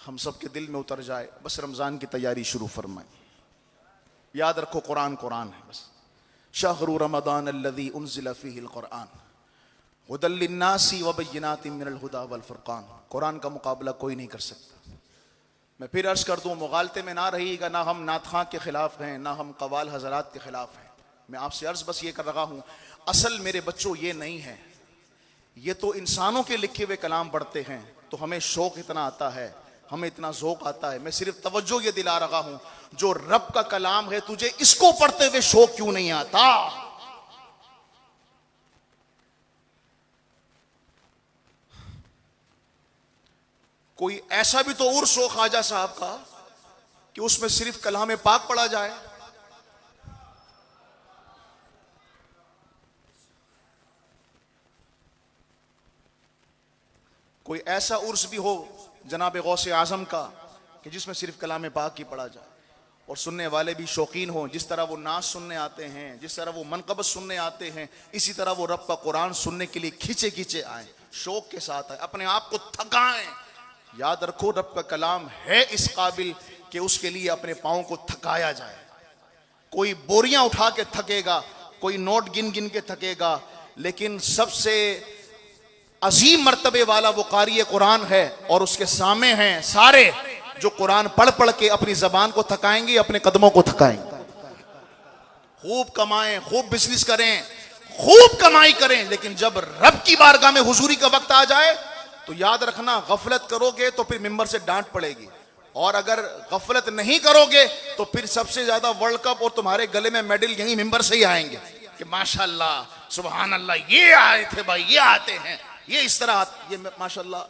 ہم سب کے دل میں اتر جائے. بس رمضان کی تیاری شروع فرمائیں. یاد رکھو قرآن قرآن ہے بس. شہر رمضان الذی انزل فیہ القرآن ھدی للناس وبینات من الھدی والفرقان. قرآن کا مقابلہ کوئی نہیں کر سکتا. میں پھر عرض کر دوں, مغالطے میں نہ رہیے گا. نہ ہم نعت خواں کے خلاف ہیں, نہ ہم قوال حضرات کے خلاف ہیں. میں آپ سے عرض بس یہ کر رہا ہوں, اصل میرے بچوں یہ نہیں ہے. یہ تو انسانوں کے لکھے ہوئے کلام پڑھتے ہیں تو ہمیں شوق اتنا آتا ہے, ہمیں اتنا ذوق آتا ہے. میں صرف توجہ یہ دلا رہا ہوں, جو رب کا کلام ہے تجھے اس کو پڑھتے ہوئے شوق کیوں نہیں آتا؟ کوئی ایسا بھی تو عرس ہو خواجہ صاحب کا کہ اس میں صرف کلام پاک پڑھا جائے. کوئی ایسا عرس بھی ہو جناب غوث اعظم کا کہ جس میں صرف کلام پاک ہی پڑھا جائے, اور سننے والے بھی شوقین ہوں. جس طرح وہ نعت سننے آتے ہیں, جس طرح وہ منقبت سننے آتے ہیں, اسی طرح وہ رب کا قرآن سننے کے لیے کھینچے کھینچے آئیں, شوق کے ساتھ آئیں, اپنے آپ کو تھکائیں. یاد رکھو رب کا کلام ہے اس قابل کہ اس کے لیے اپنے پاؤں کو تھکایا جائے. کوئی بوریاں اٹھا کے تھکے گا, کوئی نوٹ گن گن کے تھکے گا, لیکن سب سے عظیم مرتبے والا وہ قاری قرآن ہے, اور اس کے سامنے ہیں سارے جو قرآن پڑھ پڑھ کے اپنی زبان کو تھکائیں گے, اپنے قدموں کو تھکائیں گے. خوب کمائیں, خوب بزنس کریں, خوب کمائی کریں, لیکن جب رب کی بارگاہ میں حضوری کا وقت آ جائے تو یاد رکھنا غفلت کرو گے تو پھر ممبر سے ڈانٹ پڑے گی, اور اگر غفلت نہیں کرو گے تو پھر سب سے زیادہ ورلڈ کپ اور تمہارے گلے میں میڈل یہی ممبر سے ہی آئیں گے کہ ماشاءاللہ سبحان اللہ یہ آئے تھے بھائی, یہ آتے ہیں, یہ اس طرح یہ ماشاءاللہ.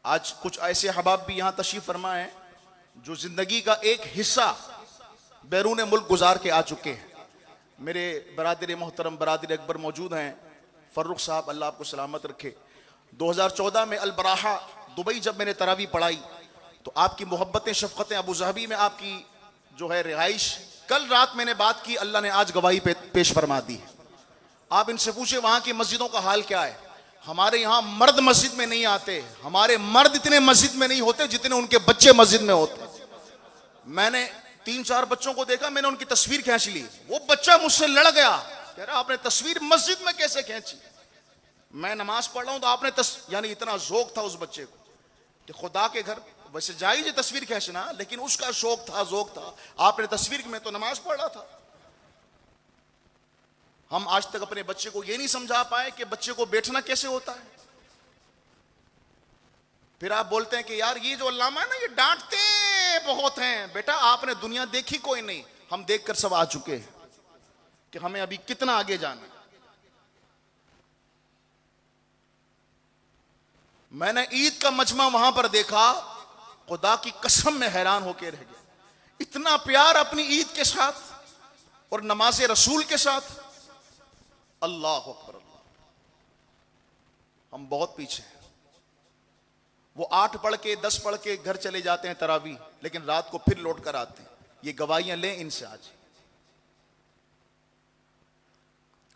آج کچھ ایسے احباب بھی یہاں تشریف فرما ہیں جو زندگی کا ایک حصہ بیرون ملک گزار کے آ چکے ہیں. میرے برادر محترم برادر اکبر موجود ہیں, فروخ صاحب اللہ آپ کو سلامت رکھے. 2014 میں البراحہ دبئی جب میں نے تراویح پڑھائی تو آپ کی محبتیں شفقتیں ابو ظہبی میں آپ کی جو ہے رہائش، کل رات میں نے بات کی، اللہ نے آج گواہی پیش فرما دی. آپ ان سے پوچھیں وہاں کی مسجدوں کا حال کیا ہے. ہمارے یہاں مرد مسجد میں نہیں آتے، ہمارے مرد اتنے مسجد میں نہیں ہوتے جتنے ان کے بچے مسجد میں ہوتے. میں نے 3-4 بچوں کو دیکھا، میں نے ان کی تصویر کھینچ لی. وہ بچہ مجھ سے لڑ گیا، کہہ رہا آپ نے تصویر مسجد میں کیسے کھینچی؟ میں نماز پڑھ رہا ہوں تو آپ نے یعنی اتنا ذوق تھا اس بچے کو کہ خدا کے گھر ویسے جائز ہے تصویر کھینچنا، لیکن اس کا شوق تھا، ذوق تھا. آپ نے تصویر، میں تو نماز پڑھ رہا تھا. ہم آج تک اپنے بچے کو یہ نہیں سمجھا پائے کہ بچے کو بیٹھنا کیسے ہوتا ہے. پھر آپ بولتے ہیں کہ یار یہ جو علامہ ہے نا یہ ڈانٹتے بہت ہیں. بیٹا آپ نے دنیا دیکھی کوئی نہیں، ہم دیکھ کر سب آ چکے ہیں کہ ہمیں ابھی کتنا آگے جانا ہے. میں نے عید کا مجمع وہاں پر دیکھا، خدا کی قسم میں حیران ہو کے رہ گیا. اتنا پیار اپنی عید کے ساتھ اور نماز رسول کے ساتھ. اللہ اکبر اللہ. ہم بہت پیچھے ہیں. وہ 8 پڑھ کے 10 پڑھ کے گھر چلے جاتے ہیں تراویح، لیکن رات کو پھر لوٹ کر آتے ہیں. یہ گواہیاں لیں ان سے. آج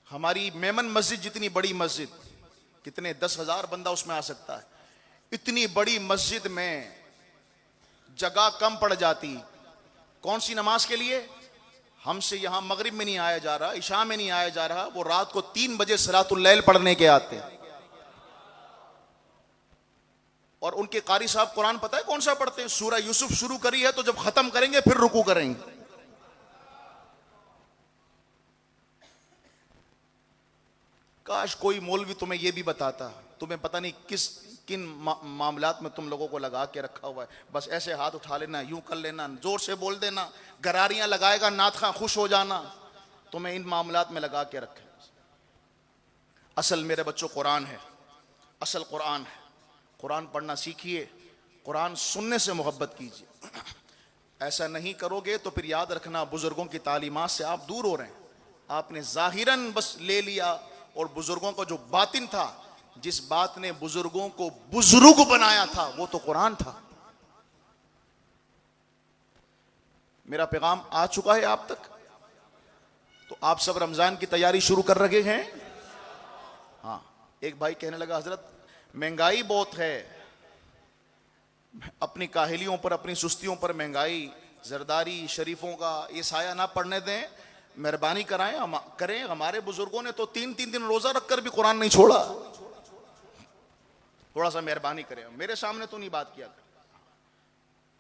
ہماری میمن مسجد جتنی بڑی مسجد، کتنے 10,000 بندہ اس میں آ سکتا ہے. اتنی بڑی مسجد میں جگہ کم پڑ جاتی. کون سی نماز کے لیے؟ ہم سے یہاں مغرب میں نہیں آیا جا رہا، عشاء میں نہیں آیا جا رہا، وہ رات کو 3 بجے صلاۃ اللیل پڑھنے کے آتے ہیں. اور ان کے قاری صاحب قرآن پتہ ہے کون سا پڑھتے ہیں؟ سورہ یوسف شروع کری ہے تو جب ختم کریں گے پھر رکوع کریں گے. کاش کوئی مولوی تمہیں یہ بھی بتاتا. تمہیں پتہ نہیں کن معاملات میں تم لوگوں کو لگا کے رکھا ہوا ہے. بس ایسے ہاتھ اٹھا لینا، یوں کر لینا، زور سے بول دینا، گراریاں لگائے گا نعت خواں خوش ہو جانا. تمہیں ان معاملات میں لگا کے رکھے. اصل میرے بچوں قرآن ہے، اصل قرآن ہے. قرآن پڑھنا سیکھیے، قرآن سننے سے محبت کیجیے. ایسا نہیں کرو گے تو پھر یاد رکھنا بزرگوں کی تعلیمات سے آپ دور ہو رہے ہیں. آپ نے ظاہراً بس لے لیا، اور بزرگوں کا جو باطن تھا، جس بات نے بزرگوں کو بزرگ بنایا تھا، وہ تو قرآن تھا. میرا پیغام آ چکا ہے آپ تک؟ تو آپ سب رمضان کی تیاری شروع کر رہے ہیں؟ ہاں. ایک بھائی کہنے لگا حضرت مہنگائی بہت ہے، اپنی کاہلیوں پر اپنی سستیوں پر مہنگائی، زرداری شریفوں کا یہ سایہ نہ پڑنے دیں، مہربانی کریں. ہمارے بزرگوں نے تو 3 دن روزہ رکھ کر بھی قرآن نہیں چھوڑا. تھوڑا سا مہربانی کریں. میرے سامنے تو نہیں بات کیا.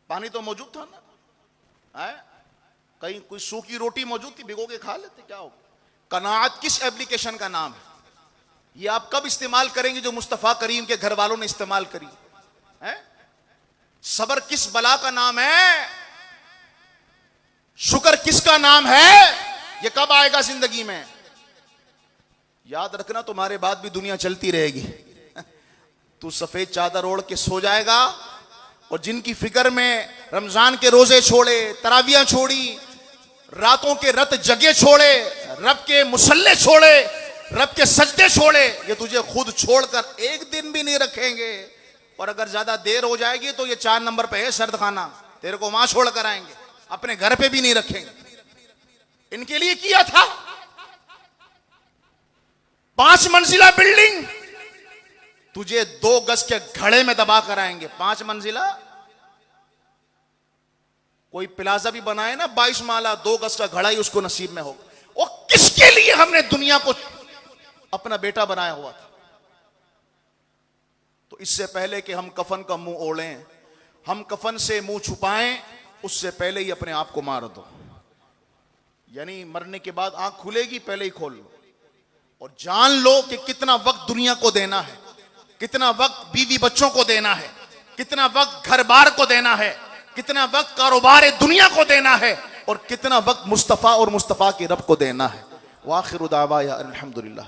پانی تو موجود تھا نا، کہیں کوئی سوکھی روٹی موجود تھی، بھگو کے کھا لیتے. کیا ہو؟ قناعت کس ایپلیکیشن کا نام ہے؟ یہ آپ کب استعمال کریں گے جو مصطفیٰ کریم کے گھر والوں نے استعمال کری؟ صبر کس بلا کا نام ہے؟ شکر کس کا نام ہے؟ یہ کب آئے گا زندگی میں؟ یاد رکھنا تمہارے بعد بھی دنیا چلتی رہے گی. تو سفید چادر اوڑھ کے سو جائے گا، اور جن کی فکر میں رمضان کے روزے چھوڑے، تراویاں چھوڑی، راتوں کے رت جگے چھوڑے، رب کے مصلے چھوڑے، رب کے سجدے چھوڑے، یہ تجھے خود چھوڑ کر ایک دن بھی نہیں رکھیں گے. اور اگر زیادہ دیر ہو جائے گی تو یہ 4 نمبر پہ ہے سرد خانہ، تیرے کو وہاں چھوڑ کر آئیں گے، اپنے گھر پہ بھی نہیں رکھیں گے. ان کے لیے کیا تھا 5 منزلہ بلڈنگ، تجھے 2 گز کے گھڑے میں دبا کر آئیں گے. 5 منزلہ کوئی پلازا بھی بنائے نا 22 مالا، 2 گز کا گھڑا ہی اس کو نصیب میں ہوگا. اور کس کے لیے ہم نے دنیا کو اپنا بیٹا بنایا ہوا تھا؟ تو اس سے پہلے کہ ہم کفن کا منہ اوڑھیں، ہم کفن سے منہ چھپائیں، اس سے پہلے ہی اپنے آپ کو مار دو. یعنی مرنے کے بعد آنکھ کھلے گی، پہلے ہی کھول لو اور جان لو کہ کتنا وقت دنیا کو دینا ہے، کتنا وقت بیوی بچوں کو دینا ہے، کتنا وقت گھر بار کو دینا ہے، کتنا وقت کاروبار دنیا کو دینا ہے، اور کتنا وقت مصطفیٰ اور مصطفیٰ کے رب کو دینا ہے. وآخر دعوانا الحمدللہ.